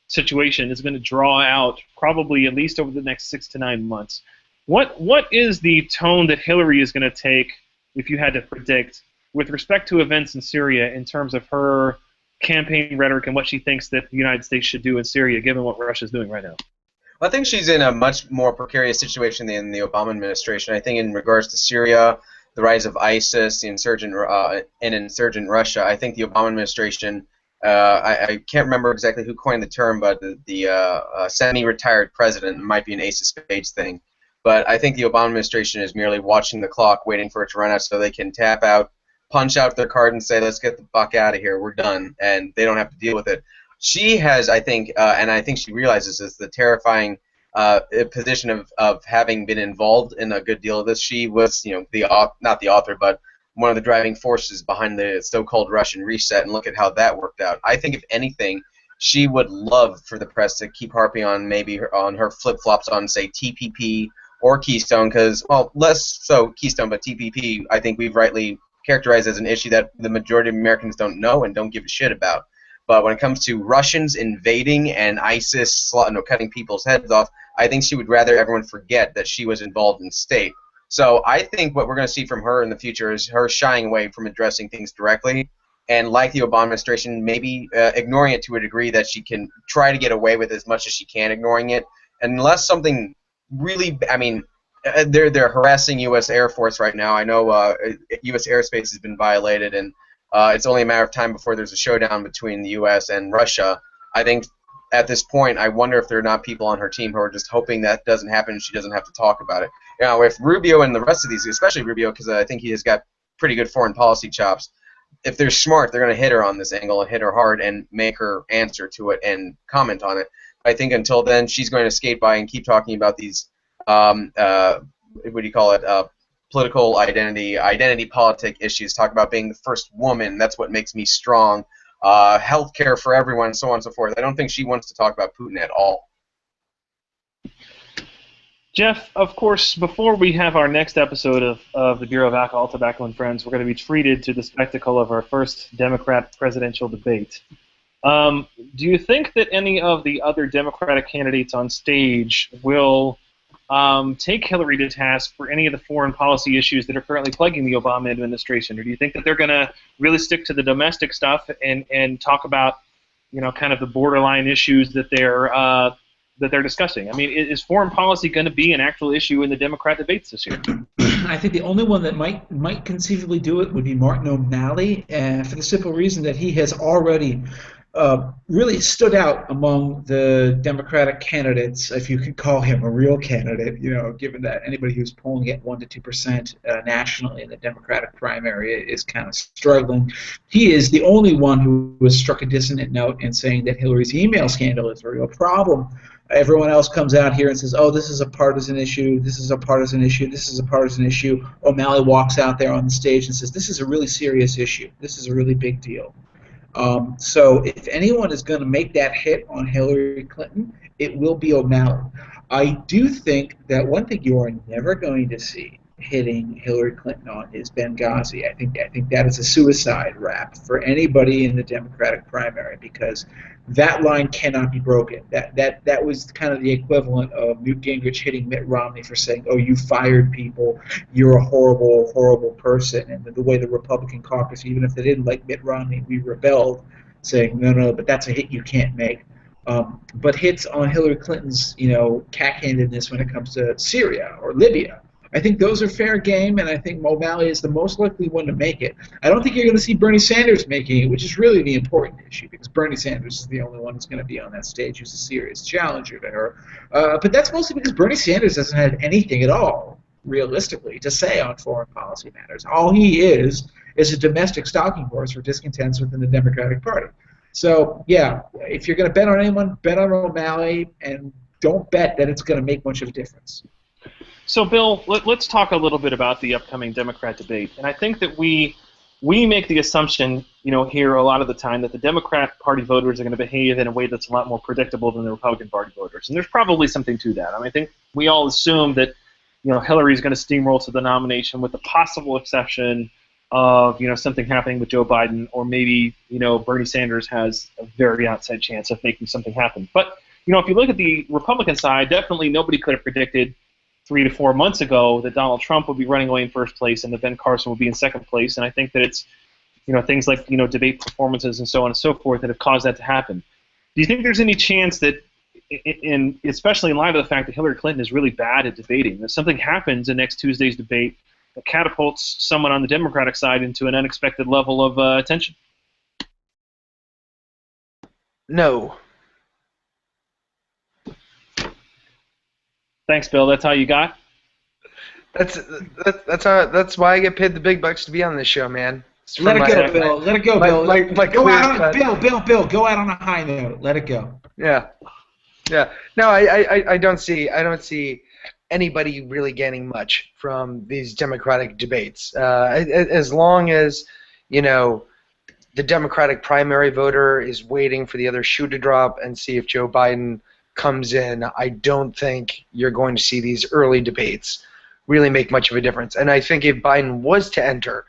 situation is going to draw out probably at least over the next 6 to 9 months. What is the tone that Hillary is going to take, if you had to predict, with respect to events in Syria in terms of her campaign rhetoric and what she thinks that the United States should do in Syria, given what Russia is doing right now? Well, I think she's in a much more precarious situation than the Obama administration. I think in regards to Syria, the rise of ISIS, the insurgent Russia, I think the Obama administration, I can't remember exactly who coined the term, but the semi-retired president, might be an Ace of Spades thing. But I think the Obama administration is merely watching the clock, waiting for it to run out so they can tap out, punch out their card and say, let's get the fuck out of here, we're done, and they don't have to deal with it. She has, I think, and I think she realizes this, the terrifying a position of having been involved in a good deal of this. She was, not the author, but one of the driving forces behind the so-called Russian reset, and look at how that worked out. I think, if anything, she would love for the press to keep harping on on her flip-flops on, say, TPP or Keystone, because, well, less so Keystone, but TPP, I think we've rightly characterized as an issue that the majority of Americans don't know and don't give a shit about. But when it comes to Russians invading and ISIS cutting people's heads off, I think she would rather everyone forget that she was involved in state. So I think what we're going to see from her in the future is her shying away from addressing things directly, and like the Obama administration, maybe ignoring it to a degree that she can try to get away with as much as she can ignoring it, unless something really, they're harassing U.S. Air Force right now. I know U.S. airspace has been violated, and it's only a matter of time before there's a showdown between the U.S. and Russia. I think at this point, I wonder if there are not people on her team who are just hoping that doesn't happen and she doesn't have to talk about it. If Rubio and the rest of these, especially Rubio, because I think he has got pretty good foreign policy chops, if they're smart, they're going to hit her on this angle and hit her hard and make her answer to it and comment on it. I think until then, she's going to skate by and keep talking about these, political identity politic issues, talk about being the first woman, that's what makes me strong, health care for everyone, so on and so forth. I don't think she wants to talk about Putin at all. Jeff, of course, before we have our next episode of the Bureau of Alcohol, Tobacco, and Friends, we're going to be treated to the spectacle of our first Democrat presidential debate. Do you think that any of the other Democratic candidates on stage will take Hillary to task for any of the foreign policy issues that are currently plaguing the Obama administration? Or do you think that they're going to really stick to the domestic stuff and talk about, kind of the borderline issues that they're discussing? I mean, is foreign policy going to be an actual issue in the Democrat debates this year? I think the only one that might conceivably do it would be Martin O'Malley, for the simple reason that he has already really stood out among the Democratic candidates, if you could call him a real candidate, given that anybody who's polling at 1% to 2% nationally in the Democratic primary is kind of struggling. He is the only one who has struck a dissonant note in saying that Hillary's email scandal is a real problem. Everyone else comes out here and says, oh, this is a partisan issue, this is a partisan issue, this is a partisan issue. O'Malley walks out there on the stage and says, this is a really serious issue, this is a really big deal. So if anyone is going to make that hit on Hillary Clinton, it will be O'Malley. I do think that one thing you are never going to see hitting Hillary Clinton on is Benghazi. I think that is a suicide rap for anybody in the Democratic primary, because that line cannot be broken. That was kind of the equivalent of Newt Gingrich hitting Mitt Romney for saying, oh, you fired people, you're a horrible, horrible person. And the way the Republican caucus, even if they didn't like Mitt Romney, we rebelled, saying, no, but that's a hit you can't make. But hits on Hillary Clinton's, cack-handedness when it comes to Syria or Libya, I think those are fair game, and I think O'Malley is the most likely one to make it. I don't think you're going to see Bernie Sanders making it, which is really the important issue, because Bernie Sanders is the only one who's going to be on that stage who's a serious challenger to her. But that's mostly because Bernie Sanders doesn't have anything at all, realistically, to say on foreign policy matters. All he is a domestic stalking horse for discontents within the Democratic Party. So, yeah, if you're going to bet on anyone, bet on O'Malley, and don't bet that it's going to make much of a difference. So, Bill, let's talk a little bit about the upcoming Democrat debate. And I think that we make the assumption, here a lot of the time that the Democrat Party voters are going to behave in a way that's a lot more predictable than the Republican Party voters. And there's probably something to that. I think we all assume that, Hillary's going to steamroll to the nomination, with the possible exception of, something happening with Joe Biden, or maybe, Bernie Sanders has a very outside chance of making something happen. But, if you look at the Republican side, definitely nobody could have predicted 3 to 4 months ago that Donald Trump would be running away in first place and that Ben Carson would be in second place. And I think that it's, things like, debate performances and so on and so forth that have caused that to happen. Do you think there's any chance that, especially in light of the fact that Hillary Clinton is really bad at debating, that something happens in next Tuesday's debate that catapults someone on the Democratic side into an unexpected level of attention? No. Thanks, Bill. That's all you got? That's why I get paid the big bucks to be on this show, man. Let it go, Bill. Let it go, Bill. Bill, go out on a high note. Let it go. Yeah. Yeah. No, I don't see anybody really gaining much from these Democratic debates. As long as, the Democratic primary voter is waiting for the other shoe to drop and see if Joe Biden comes in, I don't think you're going to see these early debates really make much of a difference. And I think if Biden was to enter,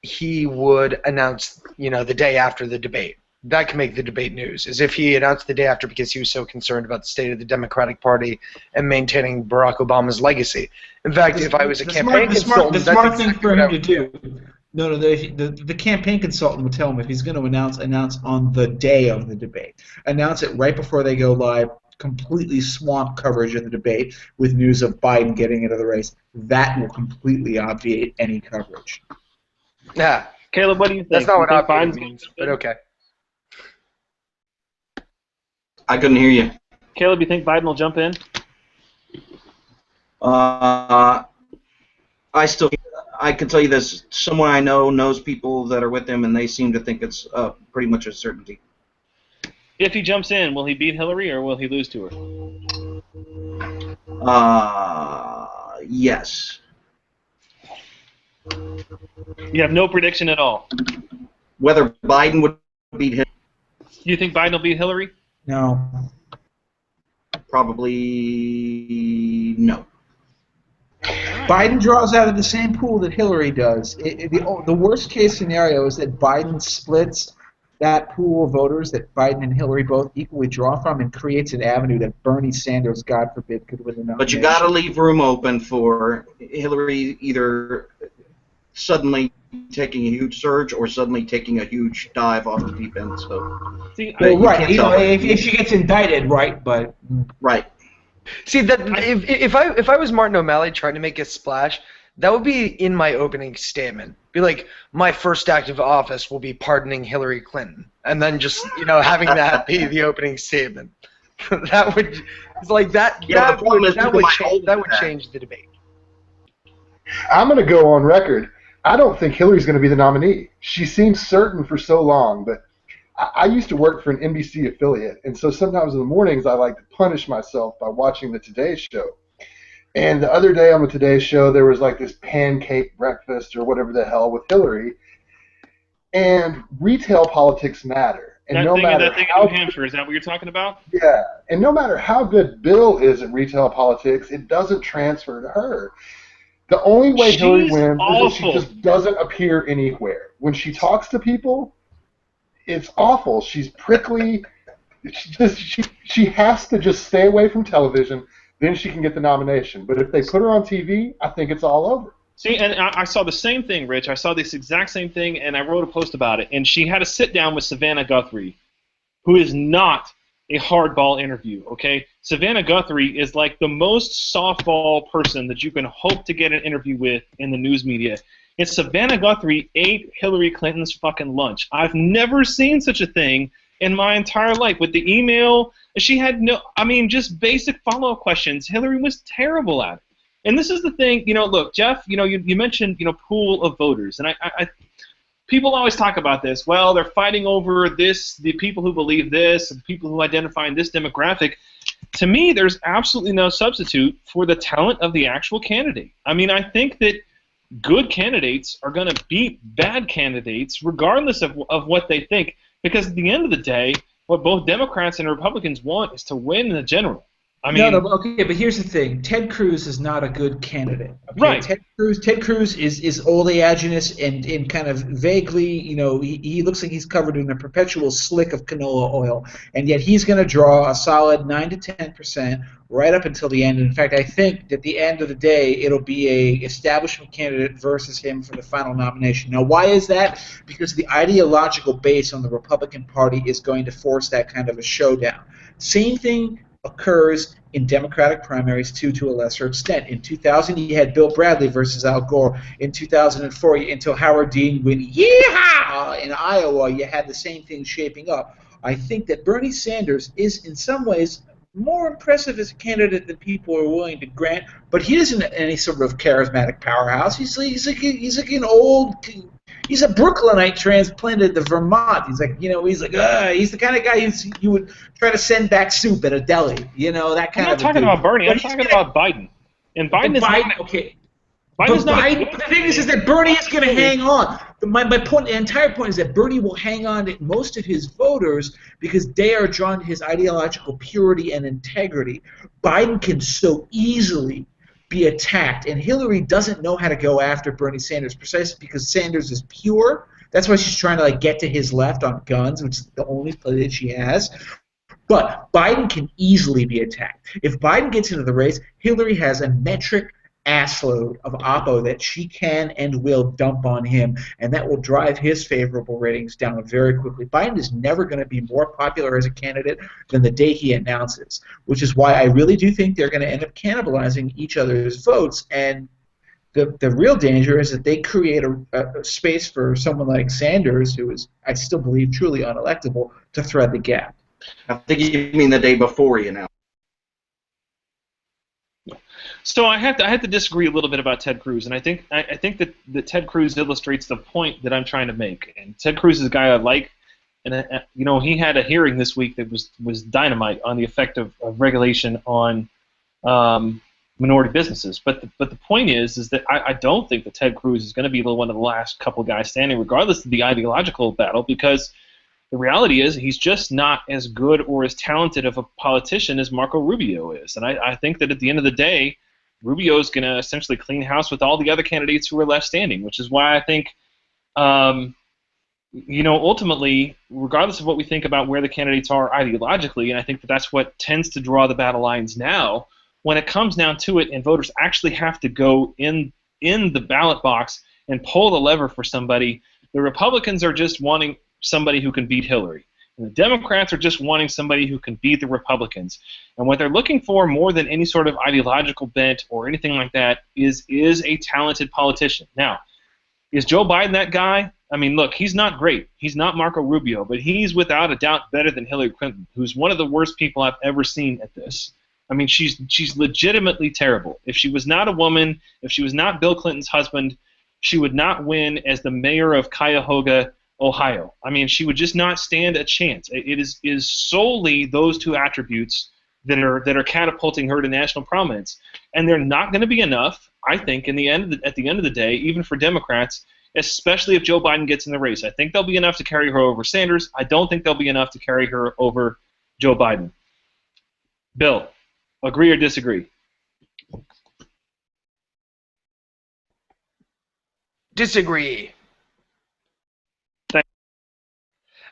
he would announce, the day after the debate. That can make the debate news, as if he announced the day after because he was so concerned about the state of the Democratic Party and maintaining Barack Obama's legacy. In fact, if I was a campaign consultant, the smart thing for him to do. No, the campaign consultant would tell him if he's going to announce on the day of the debate. Announce it right before they go live, completely swamp coverage of the debate with news of Biden getting into the race. That will completely obviate any coverage. Yeah. Caleb, what do you think? That's not what Biden means, but okay. I couldn't hear you. Caleb, you think Biden will jump in? I can tell you this. Someone I know knows people that are with him, and they seem to think it's pretty much a certainty. If he jumps in, will he beat Hillary or will he lose to her? Yes. You have no prediction at all. Whether Biden would beat Hillary? You think Biden will beat Hillary? No. Probably no. Biden draws out of the same pool that Hillary does. The worst case scenario is that Biden splits that pool of voters that Biden and Hillary both equally draw from and creates an avenue that Bernie Sanders, God forbid, could win the nomination. But you got to leave room open for Hillary either suddenly taking a huge surge or suddenly taking a huge dive off the deep end. So, right, if she gets indicted, right? But right. See that if I was Martin O'Malley trying to make a splash, that would be in my opening statement. Be like, my first act of office will be pardoning Hillary Clinton, and then just having that be the opening statement. That would change the debate. I'm going to go on record. I don't think Hillary's going to be the nominee. She seems certain for so long, but I used to work for an NBC affiliate, and so sometimes in the mornings I like to punish myself by watching the Today Show. And the other day on the Today Show, there was like this pancake breakfast or whatever the hell with Hillary. And retail politics matter. And that no thing matter in how New Hampshire, is that what you're talking about? Yeah. And no matter how good Bill is at retail politics, it doesn't transfer to her. The only way Hillary wins is that she just doesn't appear anywhere. When she talks to people, it's awful. She's prickly. She has to just stay away from television. Then she can get the nomination. But if they put her on TV, I think it's all over. See, and I saw the same thing, Rich. I saw this exact same thing, and I wrote a post about it. And she had a sit-down with Savannah Guthrie, who is not a hardball interview, okay? Savannah Guthrie is like the most softball person that you can hope to get an interview with in the news media. And Savannah Guthrie ate Hillary Clinton's fucking lunch. I've never seen such a thing in my entire life. With the email, she had just basic follow-up questions. Hillary was terrible at it. And this is the thing, look, Jeff, you mentioned, pool of voters. And I people always talk about this. Well, they're fighting over this, the people who believe this, the people who identify in this demographic. To me, there's absolutely no substitute for the talent of the actual candidate. I mean, I think that good candidates are going to beat bad candidates regardless of what they think. Because at the end of the day, what both Democrats and Republicans want is to win in the general. I mean, okay, but here's the thing. Ted Cruz is not a good candidate. Okay? Right. Ted Cruz is oleaginous and kind of vaguely, he looks like he's covered in a perpetual slick of canola oil, and yet he's going to draw a solid 9 to 10% right up until the end. In fact, I think at the end of the day, it'll be a establishment candidate versus him for the final nomination. Now, why is that? Because the ideological base on the Republican Party is going to force that kind of a showdown. Same thing occurs in Democratic primaries to a lesser extent. In 2000, you had Bill Bradley versus Al Gore. In 2004, until Howard Dean went yeehaw in Iowa, you had the same thing shaping up. I think that Bernie Sanders is in some ways more impressive as a candidate than people are willing to grant, but he isn't any sort of charismatic powerhouse. He's like an old, He's a Brooklynite transplanted to Vermont. He's like, he's the kind of guy you would try to send back soup at a deli. That kind of. I'm not talking about Bernie. I'm talking about Biden. And Biden is not. Okay. Biden's not. But the thing is that Bernie is going to hang on. My point, the entire point is that Bernie will hang on to most of his voters because they are drawn to his ideological purity and integrity. Biden can so easily be attacked, and Hillary doesn't know how to go after Bernie Sanders precisely because Sanders is pure. That's why she's trying to get to his left on guns, which is the only play that she has. But Biden can easily be attacked. If Biden gets into the race, Hillary has a metric assload of oppo that she can and will dump on him, and that will drive his favorable ratings down very quickly. Biden is never going to be more popular as a candidate than the day he announces, which is why I really do think they're going to end up cannibalizing each other's votes, and the real danger is that they create a space for someone like Sanders, who is, I still believe, truly unelectable, to thread the gap. I think you mean the day before you announced. So I have to disagree a little bit about Ted Cruz, and I think that Ted Cruz illustrates the point that I'm trying to make. And Ted Cruz is a guy I like, and he had a hearing this week that was dynamite on the effect of regulation on minority businesses. But the point is that I don't think that Ted Cruz is going to be one of the last couple guys standing, regardless of the ideological battle, because the reality is he's just not as good or as talented of a politician as Marco Rubio is. And I think that at the end of the day, Rubio is going to essentially clean house with all the other candidates who are left standing, which is why I think, ultimately, regardless of what we think about where the candidates are ideologically, and I think that that's what tends to draw the battle lines now, when it comes down to it and voters actually have to go in the ballot box and pull the lever for somebody, the Republicans are just wanting somebody who can beat Hillary. And the Democrats are just wanting somebody who can beat the Republicans. And what they're looking for more than any sort of ideological bent or anything like that is a talented politician. Now, is Joe Biden that guy? I mean, look, he's not great. He's not Marco Rubio, but he's without a doubt better than Hillary Clinton, who's one of the worst people I've ever seen at this. I mean, she's legitimately terrible. If she was not a woman, if she was not Bill Clinton's husband, she would not win as the mayor of Cuyahoga, Ohio. I mean, she would just not stand a chance. It is solely those two attributes that are catapulting her to national prominence, and they're not going to be enough, I think, at the end of the day, even for Democrats, especially if Joe Biden gets in the race. I think they'll be enough to carry her over Sanders. I don't think they'll be enough to carry her over Joe Biden. Bill, agree or disagree? Disagree.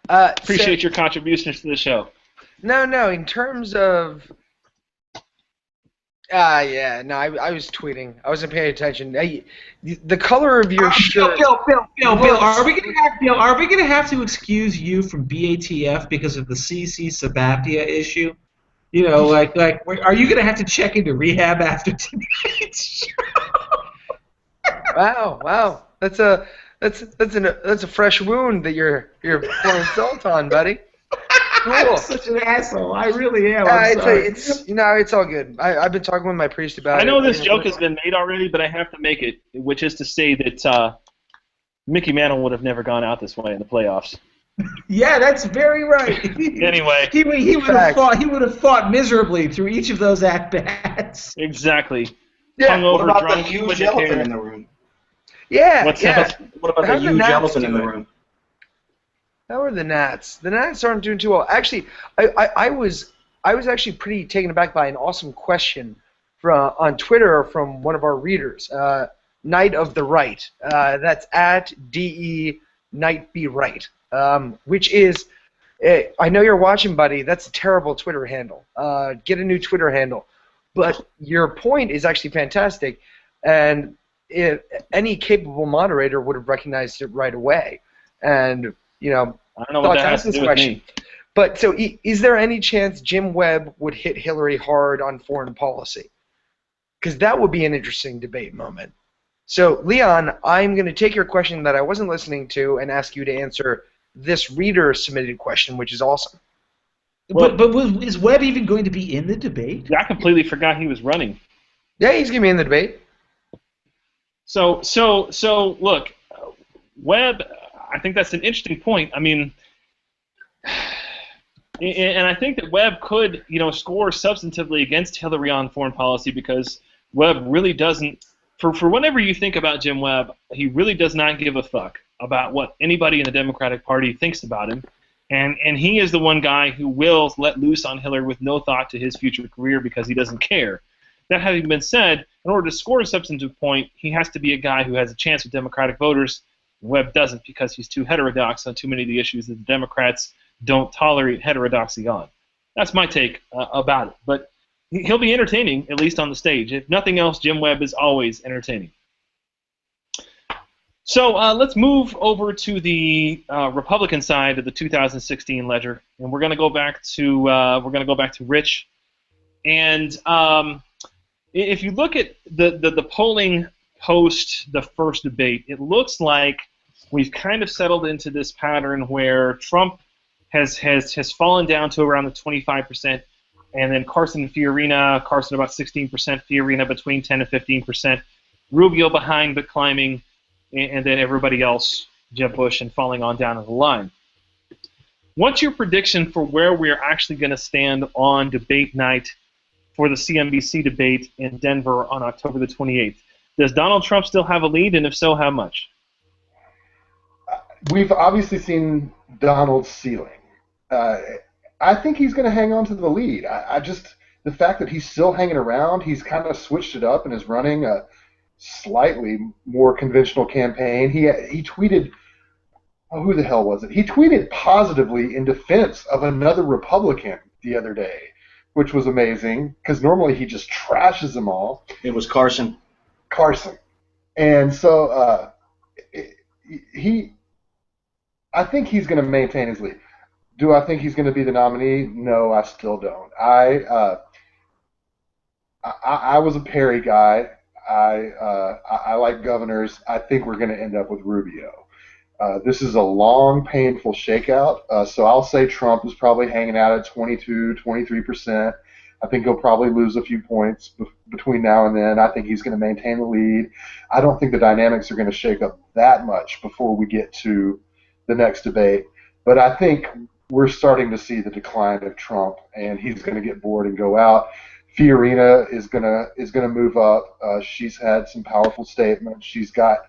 Appreciate your contributions to the show. No, in terms of... I was tweeting. I wasn't paying attention. The color of your shirt... Bill, are we gonna have to excuse you from BATF because of the CC Sabathia issue? Are you gonna have to check into rehab after tonight's show? Wow. That's a fresh wound that you're pouring salt on, buddy. Cool. I'm such an asshole. I really am. I'm sorry. It's all good. I've been talking with my priest about it. I know this joke has been made already, but I have to make it, which is to say that Mickey Mantle would have never gone out this way in the playoffs. Yeah, that's very right. Anyway, he would have fought miserably through each of those at bats. Exactly. Yeah. Hungover, What about drunk, the huge elephant in the room? Yeah. What's yeah. that? What about the huge elephant in the room? How are the Nats? The Nats aren't doing too well. Actually, I was actually pretty taken aback by an awesome question on Twitter from one of our readers, Knight of the Right. That's at DE Knight Be Right, which is, I know you're watching, buddy. That's a terrible Twitter handle. Get a new Twitter handle. But your point is actually fantastic, and any capable moderator would have recognized it right away. And I don't know what that has to do with me. But so, is there any chance Jim Webb would hit Hillary hard on foreign policy? Because that would be an interesting debate moment. So, Leon, I'm going to take your question that I wasn't listening to and ask you to answer this reader-submitted question, which is awesome. But is Webb even going to be in the debate? I completely forgot he was running. Yeah, he's going to be in the debate. So look, Webb, I think that's an interesting point. I mean, and I think that Webb could, score substantively against Hillary on foreign policy because Webb really doesn't, for whenever you think about Jim Webb, he really does not give a fuck about what anybody in the Democratic Party thinks about him. And he is the one guy who will let loose on Hillary with no thought to his future career because he doesn't care. That having been said, in order to score a substantive point, he has to be a guy who has a chance with Democratic voters. Webb doesn't because he's too heterodox on too many of the issues that the Democrats don't tolerate heterodoxy on. That's my take about it. But he'll be entertaining, at least on the stage. If nothing else, Jim Webb is always entertaining. So let's move over to the Republican side of the 2016 ledger, and we're going to go back to Rich. And if you look at the polling post the first debate, it looks like we've kind of settled into this pattern where Trump has fallen down to around the 25%, and then Carson about 16%, Fiorina between 10 and 15%, Rubio behind but climbing, and then everybody else, Jeb Bush, and falling on down the line. What's your prediction for where we're actually going to stand on debate night for the CNBC debate in Denver on October the 28th? Does Donald Trump still have a lead, and if so, how much? We've obviously seen Donald's ceiling. I think he's going to hang on to the lead. The fact that he's still hanging around, he's kind of switched it up and is running a slightly more conventional campaign. He tweeted, who the hell was it? He tweeted positively in defense of another Republican the other day, which was amazing because normally he just trashes them all. It was Carson. And so I think he's going to maintain his lead. Do I think he's going to be the nominee? No, I still don't. I was a Perry guy. I like governors. I think we're going to end up with Rubio. This is a long, painful shakeout. So I'll say Trump is probably hanging out at 22, 23%. I think he'll probably lose a few points between now and then. I think he's going to maintain the lead. I don't think the dynamics are going to shake up that much before we get to the next debate. But I think we're starting to see the decline of Trump, and he's going to get bored and go out. Fiorina is going to move up. She's had some powerful statements. She's got,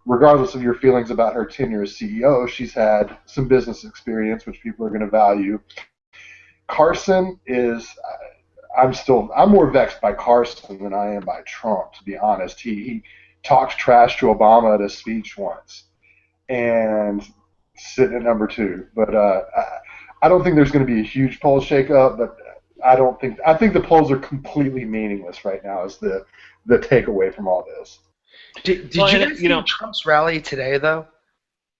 regardless of your feelings about her tenure as CEO, she's had some business experience, which people are going to value. Carson is, I'm more vexed by Carson than I am by Trump, to be honest. He talked trash to Obama at a speech once, and sitting at number 2. But I don't think there's going to be a huge poll shakeup, but I think the polls are completely meaningless right now is the takeaway from all this. Did you guys see Trump's rally today, though?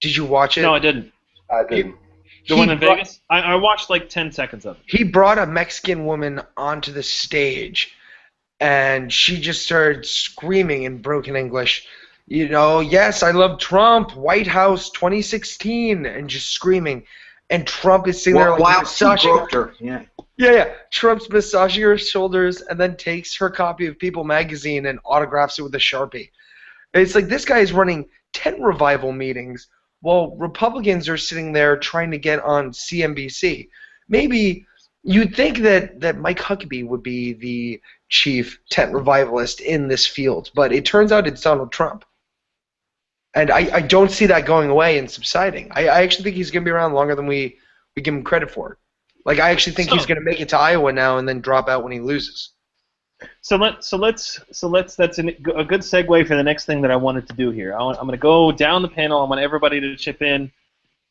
Did you watch it? No, I didn't. The one in Vegas? I watched like 10 seconds of it. He brought a Mexican woman onto the stage, and she just started screaming in broken English, yes, I love Trump, White House 2016, and just screaming. And Trump is sitting there like massaging her. Yeah. Trump's massaging her shoulders and then takes her copy of People magazine and autographs it with a Sharpie. It's like this guy is running 10 revival meetings while Republicans are sitting there trying to get on CNBC. Maybe you'd think that Mike Huckabee would be the chief tent revivalist in this field, but it turns out it's Donald Trump. And I don't see that going away and subsiding. I actually think he's going to be around longer than we give him credit for. Like, I actually think he's going to make it to Iowa now and then drop out when he loses. So let's that's a good segue for the next thing that I wanted to do here. I'm going to go down the panel. I want everybody to chip in,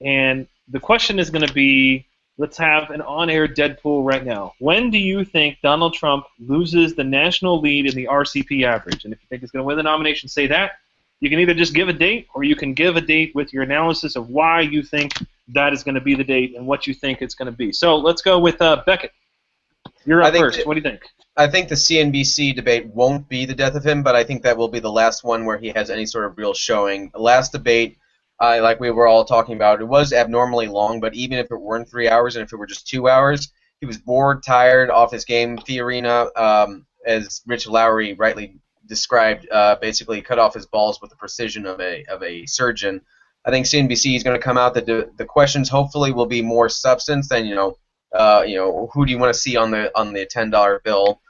and the question is going to be, let's have an on-air Deadpool right now. When do you think Donald Trump loses the national lead in the RCP average? And if you think he's going to win the nomination, say that. You can either just give a date, or you can give a date with your analysis of why you think that is going to be the date and what you think it's going to be. So let's go with Becket. You're up first. What do you think? I think the CNBC debate won't be the death of him, but I think that will be the last one where he has any sort of real showing. The last debate, like we were all talking about, it was abnormally long, but even if it weren't 3 hours and if it were just 2 hours, he was bored, tired, off his game. Fiorina, as Rich Lowry rightly described, basically cut off his balls with the precision of a surgeon. I think CNBC is going to come out that the questions hopefully will be more substance than who do you want to see on the $10 bill,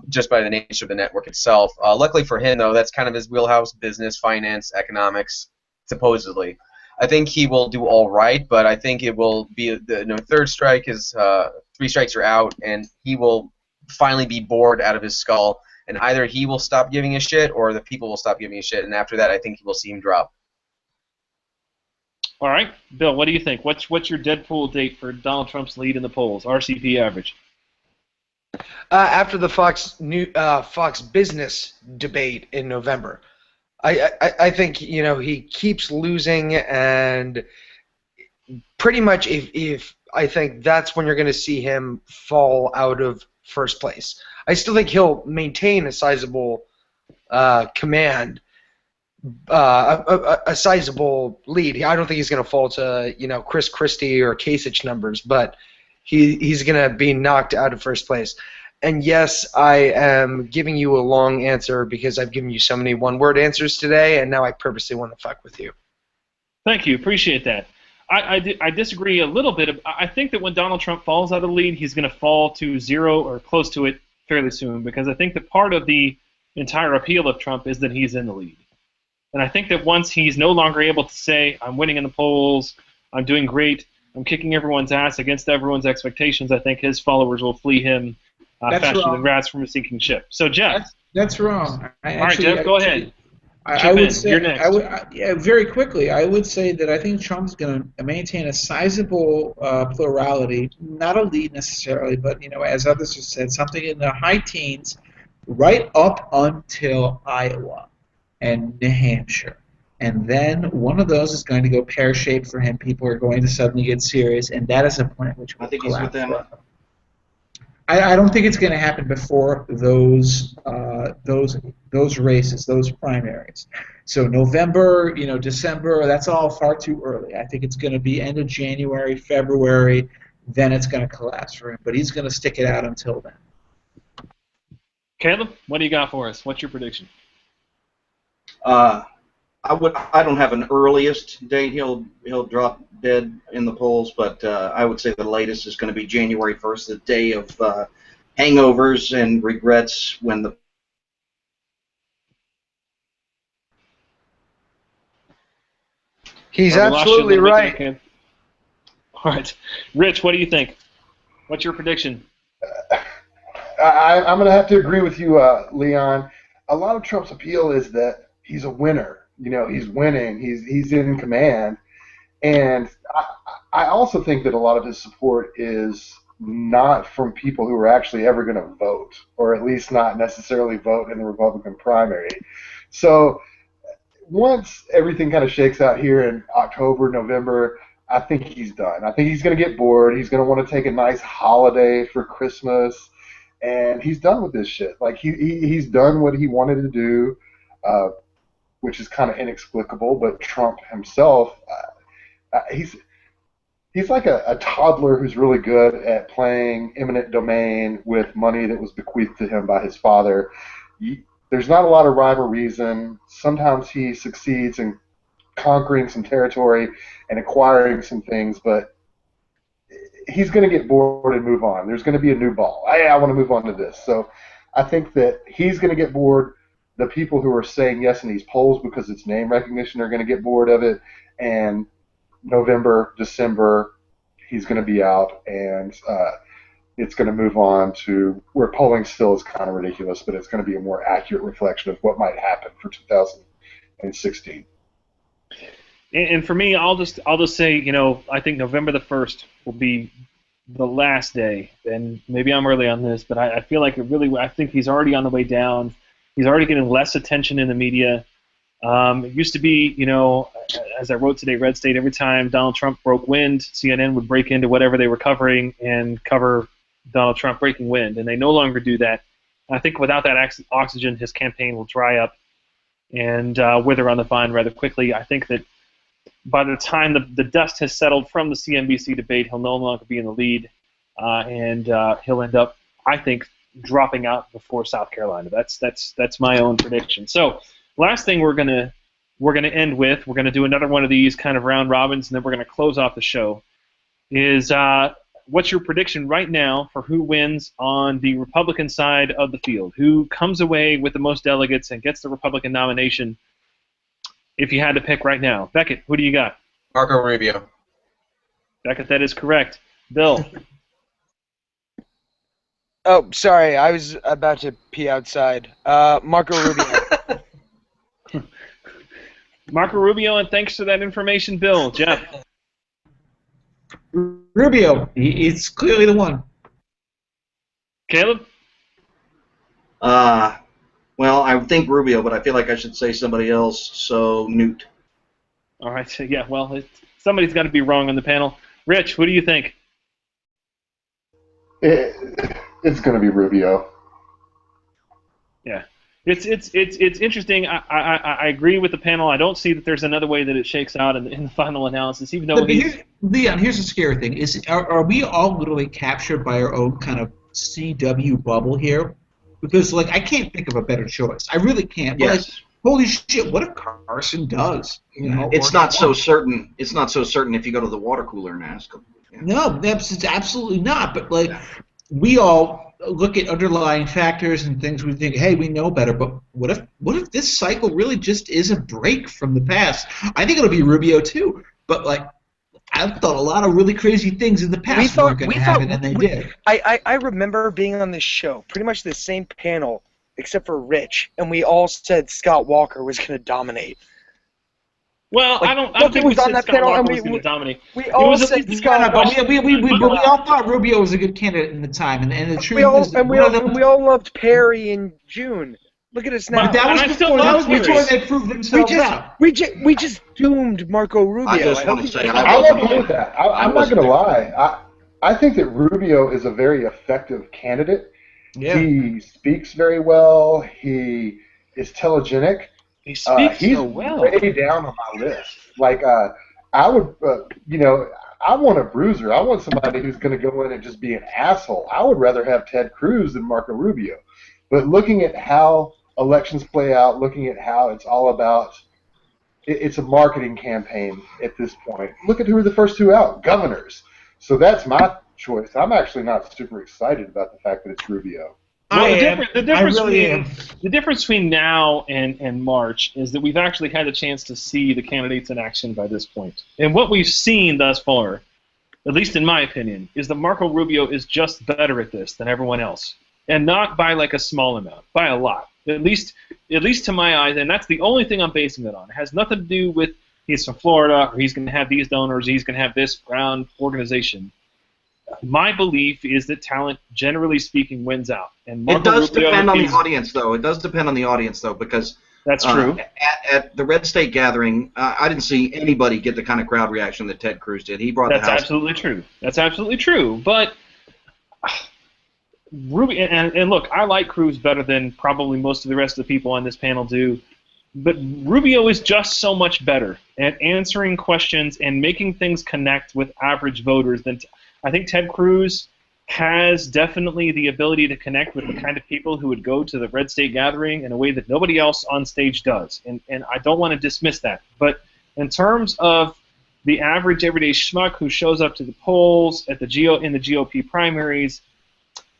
just by the nature of the network itself. Luckily for him, though, that's kind of his wheelhouse: business, finance, economics, supposedly. I think he will do all right, but I think it will be the third strike is 3 strikes are out, and he will finally be bored out of his skull, and either he will stop giving a shit or the people will stop giving a shit, and after that, I think we'll see him drop. All right, Bill, what do you think? What's your Deadpool date for Donald Trump's lead in the polls? RCP average. After the Fox Business debate in November, I think he keeps losing, and pretty much if I think that's when you're going to see him fall out of first place. I still think he'll maintain a sizable command, a sizable lead. I don't think he's going to fall to Chris Christie or Kasich numbers, but he's going to be knocked out of first place. And yes, I am giving you a long answer because I've given you so many one-word answers today, and now I purposely want to fuck with you. Thank you. Appreciate that. I disagree a little bit. I think that when Donald Trump falls out of the lead, he's going to fall to 0 or close to it fairly soon, because I think that part of the entire appeal of Trump is that he's in the lead. And I think that once he's no longer able to say, I'm winning in the polls, I'm doing great, I'm kicking everyone's ass against everyone's expectations, I think his followers will flee him faster than rats from a sinking ship. So, Jeff. That's wrong. All right, Jeff, go ahead. I would say, you're next. Very quickly, I would say that I think Trump's going to maintain a sizable plurality, not a lead necessarily, but as others have said, something in the high teens, right up until Iowa and New Hampshire. And then one of those is going to go pear-shaped for him. People are going to suddenly get serious, and that is a point at which I think he's with them. I don't think it's going to happen before those races, those primaries. So November, December, that's all far too early. I think it's going to be end of January, February, then it's going to collapse for him. But he's going to stick it out until then. Caleb, what do you got for us? What's your prediction? I don't have an earliest date he'll drop dead in the polls, but I would say the latest is going to be January 1st, the day of hangovers and regrets when the He's absolutely right. All right. Rich, what do you think? What's your prediction? I'm going to have to agree with you, Leon. A lot of Trump's appeal is that he's a winner. He's winning. He's in command. And I also think that a lot of his support is not from people who are actually ever going to vote, or at least not necessarily vote in the Republican primary. So once everything kind of shakes out here in October, November, I think he's done. I think he's going to get bored. He's going to want to take a nice holiday for Christmas, and he's done with this shit. Like he's done what he wanted to do, which is kind of inexplicable. But Trump himself, he's like a toddler who's really good at playing eminent domain with money that was bequeathed to him by his father. There's not a lot of rhyme or reason. Sometimes he succeeds in conquering some territory and acquiring some things, but he's going to get bored and move on. There's going to be a new ball. I want to move on to this. So I think that he's going to get bored. The people who are saying yes in these polls because it's name recognition are going to get bored of it. And November, December, he's going to be out, and it's going to move on to where polling still is kind of ridiculous, but it's going to be a more accurate reflection of what might happen for 2016. And for me, I'll just say, I think November the 1st will be the last day. And maybe I'm early on this, but I feel like I think he's already on the way down. He's already getting less attention in the media. It used to be, as I wrote today, RedState, every time Donald Trump broke wind, CNN would break into whatever they were covering and cover Donald Trump breaking wind, and they no longer do that. I think without that oxygen, his campaign will dry up and wither on the vine rather quickly. I think that by the time the dust has settled from the CNBC debate, he'll no longer be in the lead, and he'll end up, I think, dropping out before South Carolina. That's my own prediction. So last thing we're gonna we're going to end with, we're going to do another one of these kind of round robins, and then we're going to close off the show, is what's your prediction right now for who wins on the Republican side of the field? Who comes away with the most delegates and gets the Republican nomination if you had to pick right now? Becket, who do you got? Marco Rubio. Becket, that is correct. Bill? Oh, sorry, I was about to pee outside. Marco Rubio. Marco Rubio, and thanks for that information, Bill. Jeff? Rubio, it's clearly the one. Caleb? Well, I would think Rubio, but I feel like I should say somebody else, so Newt. All right, so yeah, well, somebody's got to be wrong on the panel. Rich, what do you think? It's going to be Rubio. Yeah, it's interesting. I agree with the panel. I don't see that there's another way that it shakes out in the final analysis, even though Leon, here's the scary thing: are we all literally captured by our own kind of CW bubble here? Because I can't think of a better choice. I really can't. But, Yes. Holy shit! What if Carson does? It's not so certain. It's not so certain if you go to the water cooler and ask him. Yeah. No, it's absolutely not. But we all look at underlying factors and things. We think, hey, we know better. But what if this cycle really just is a break from the past? I think it'll be Rubio too. But I've thought a lot of really crazy things in the past weren't going to happen, and they did. I remember being on this show, pretty much the same panel, except for Rich, and we all said Scott Walker was going to dominate. Well, I don't think we said Scott Walker was going to dominate. We all said Scott Walker. But we all thought Rubio was a good candidate in the time, and the truth is, we all loved Perry in June. Look at us now. But that was before they proved themselves out. We just doomed Marco Rubio. I just want to say, I won't do that. I'm not going to lie. I think that Rubio is a very effective candidate. Yeah. He speaks very well. He is telegenic. He speaks he's so well. way down on my list. I would, I want a bruiser. I want somebody who's going to go in and just be an asshole. I would rather have Ted Cruz than Marco Rubio. But looking at how elections play out, looking at how it's all about, it's a marketing campaign at this point. Look at who were the first two out, governors. So that's my choice. I'm actually not super excited about the fact that it's Rubio. Well, the difference between now and March is that we've actually had a chance to see the candidates in action by this point. And what we've seen thus far, at least in my opinion, is that Marco Rubio is just better at this than everyone else. And not by a small amount, by a lot. At least to my eyes, and that's the only thing I'm basing it on. It has nothing to do with he's from Florida, or he's going to have these donors, he's going to have this ground organization. My belief is that talent, generally speaking, wins out. And Marco it does Rubio depend on the audience, though. It does depend on the audience, though, because that's true. At the Red State gathering, I didn't see anybody get the kind of crowd reaction that Ted Cruz did. He brought the house. That's absolutely true. That's absolutely true. But Rubio, and look, I like Cruz better than probably most of the rest of the people on this panel do. But Rubio is just so much better at answering questions and making things connect with average voters than. I think Ted Cruz has definitely the ability to connect with the kind of people who would go to the Red State gathering in a way that nobody else on stage does. And I don't want to dismiss that. But in terms of the average everyday schmuck who shows up to the polls at in the GOP primaries,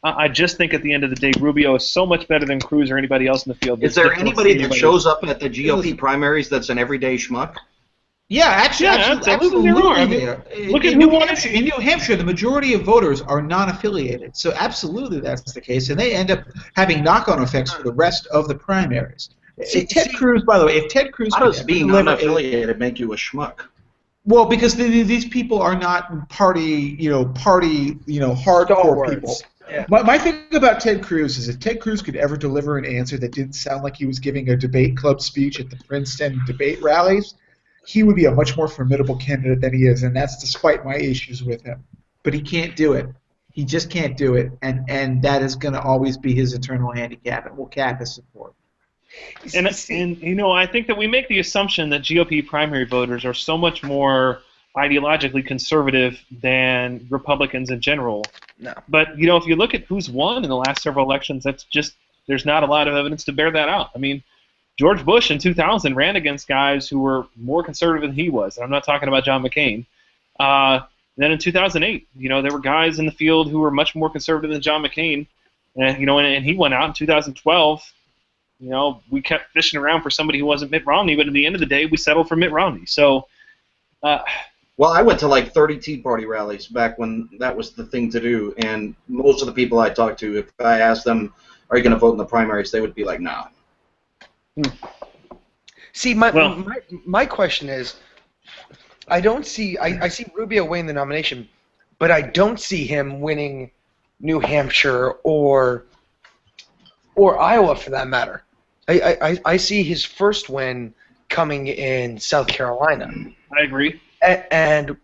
I just think at the end of the day, Rubio is so much better than Cruz or anybody else in the field. Is there anybody that shows up at the GOP primaries that's an everyday schmuck? Yeah, absolutely. I mean, look at in New Hampshire, the majority of voters are non-affiliated, so absolutely that's the case, and they end up having knock-on effects for the rest of the primaries. Ted Cruz, by the way, if Ted Cruz, how does being unaffiliated make you a schmuck? Well, because these people are not party hardcore people. Yeah. My thing about Ted Cruz is if Ted Cruz could ever deliver an answer that didn't sound like he was giving a debate club speech at the Princeton debate rallies, he would be a much more formidable candidate than he is, and that's despite my issues with him. But he can't do it. He just can't do it, and that is going to always be his eternal handicap, and we'll cap his support. And I think that we make the assumption that GOP primary voters are so much more ideologically conservative than Republicans in general. No. But, if you look at who's won in the last several elections, that's just, there's not a lot of evidence to bear that out. I mean, George Bush in 2000 ran against guys who were more conservative than he was. And I'm not talking about John McCain. Then in 2008, there were guys in the field who were much more conservative than John McCain, and and he went out in 2012. We kept fishing around for somebody who wasn't Mitt Romney, but at the end of the day, we settled for Mitt Romney. So, well, I went to like 30 Tea Party rallies back when that was the thing to do, and most of the people I talked to, if I asked them, "Are you going to vote in the primaries?" they would be like, "No." See, my question is, I don't see I see Rubio winning the nomination, but I don't see him winning New Hampshire or Iowa for that matter. I see his first win coming in South Carolina. I agree. And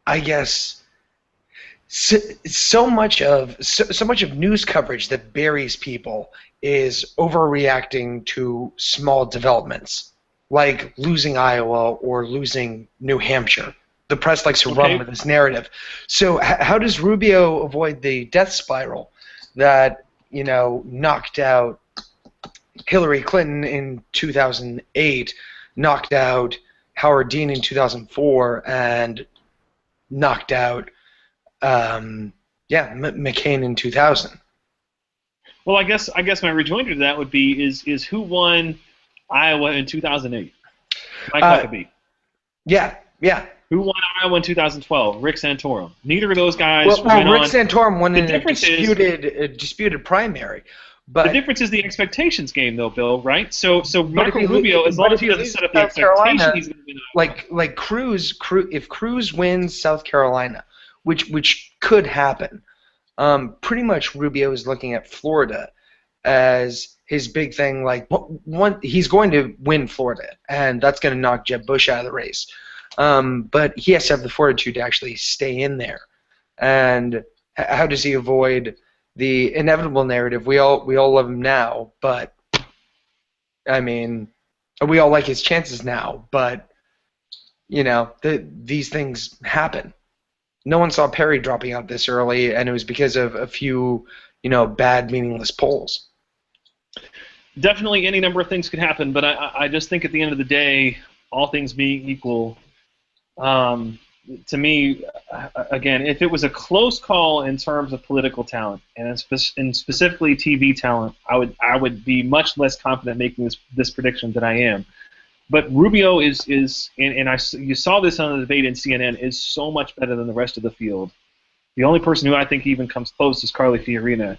I guess so much of news coverage that buries people is overreacting to small developments, like losing Iowa or losing New Hampshire. The press likes to run with this narrative. So how does Rubio avoid the death spiral that knocked out Hillary Clinton in 2008, knocked out Howard Dean in 2004, and knocked out McCain in 2000? Well, I guess my rejoinder to that would be is who won Iowa in 2008? Mike Huckabee. Yeah. Who won Iowa in 2012? Rick Santorum. Neither of those guys Well, went Rick on. Santorum won in a difference disputed primary. But the difference is the expectations game, though, Bill. Right? So Marco Rubio, as long as he doesn't set up the South Carolina, expectation, he's going to win Iowa. like Cruz. If Cruz wins South Carolina, which could happen, pretty much Rubio is looking at Florida as his big thing. Like he's going to win Florida, and that's going to knock Jeb Bush out of the race. But he has to have the fortitude to actually stay in there. And how does he avoid the inevitable narrative? We all love him now, but I mean, we all like his chances now. But these things happen. No one saw Perry dropping out this early, and it was because of a few bad, meaningless polls. Definitely, any number of things could happen, but I just think at the end of the day, all things being equal, to me, again, if it was a close call in terms of political talent and specifically TV talent, I would be much less confident making this prediction than I am. But Rubio is you saw this on the debate in CNN, is so much better than the rest of the field. The only person who I think even comes close is Carly Fiorina.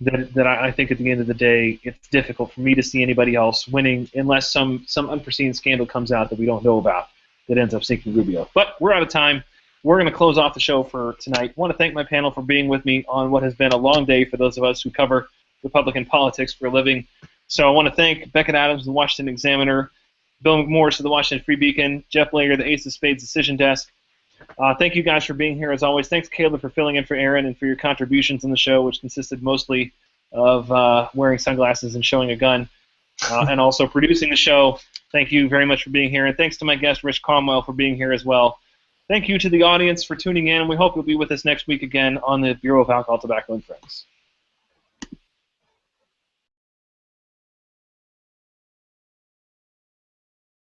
That I think at the end of the day, it's difficult for me to see anybody else winning unless some unforeseen scandal comes out that we don't know about that ends up sinking Rubio. But we're out of time. We're going to close off the show for tonight. I want to thank my panel for being with me on what has been a long day for those of us who cover Republican politics for a living. So I want to thank Becket Adams, the Washington Examiner, Bill McMorris of the Washington Free Beacon, Jeff Blehar, the Ace of Spades Decision Desk. Thank you guys for being here as always. Thanks, Caleb, for filling in for Aaron and for your contributions in the show, which consisted mostly of wearing sunglasses and showing a gun, and also producing the show. Thank you very much for being here, and thanks to my guest, Rich Cromwell, for being here as well. Thank you to the audience for tuning in. We hope you'll be with us next week again on the Bureau of Alcohol, Tobacco, and Friends.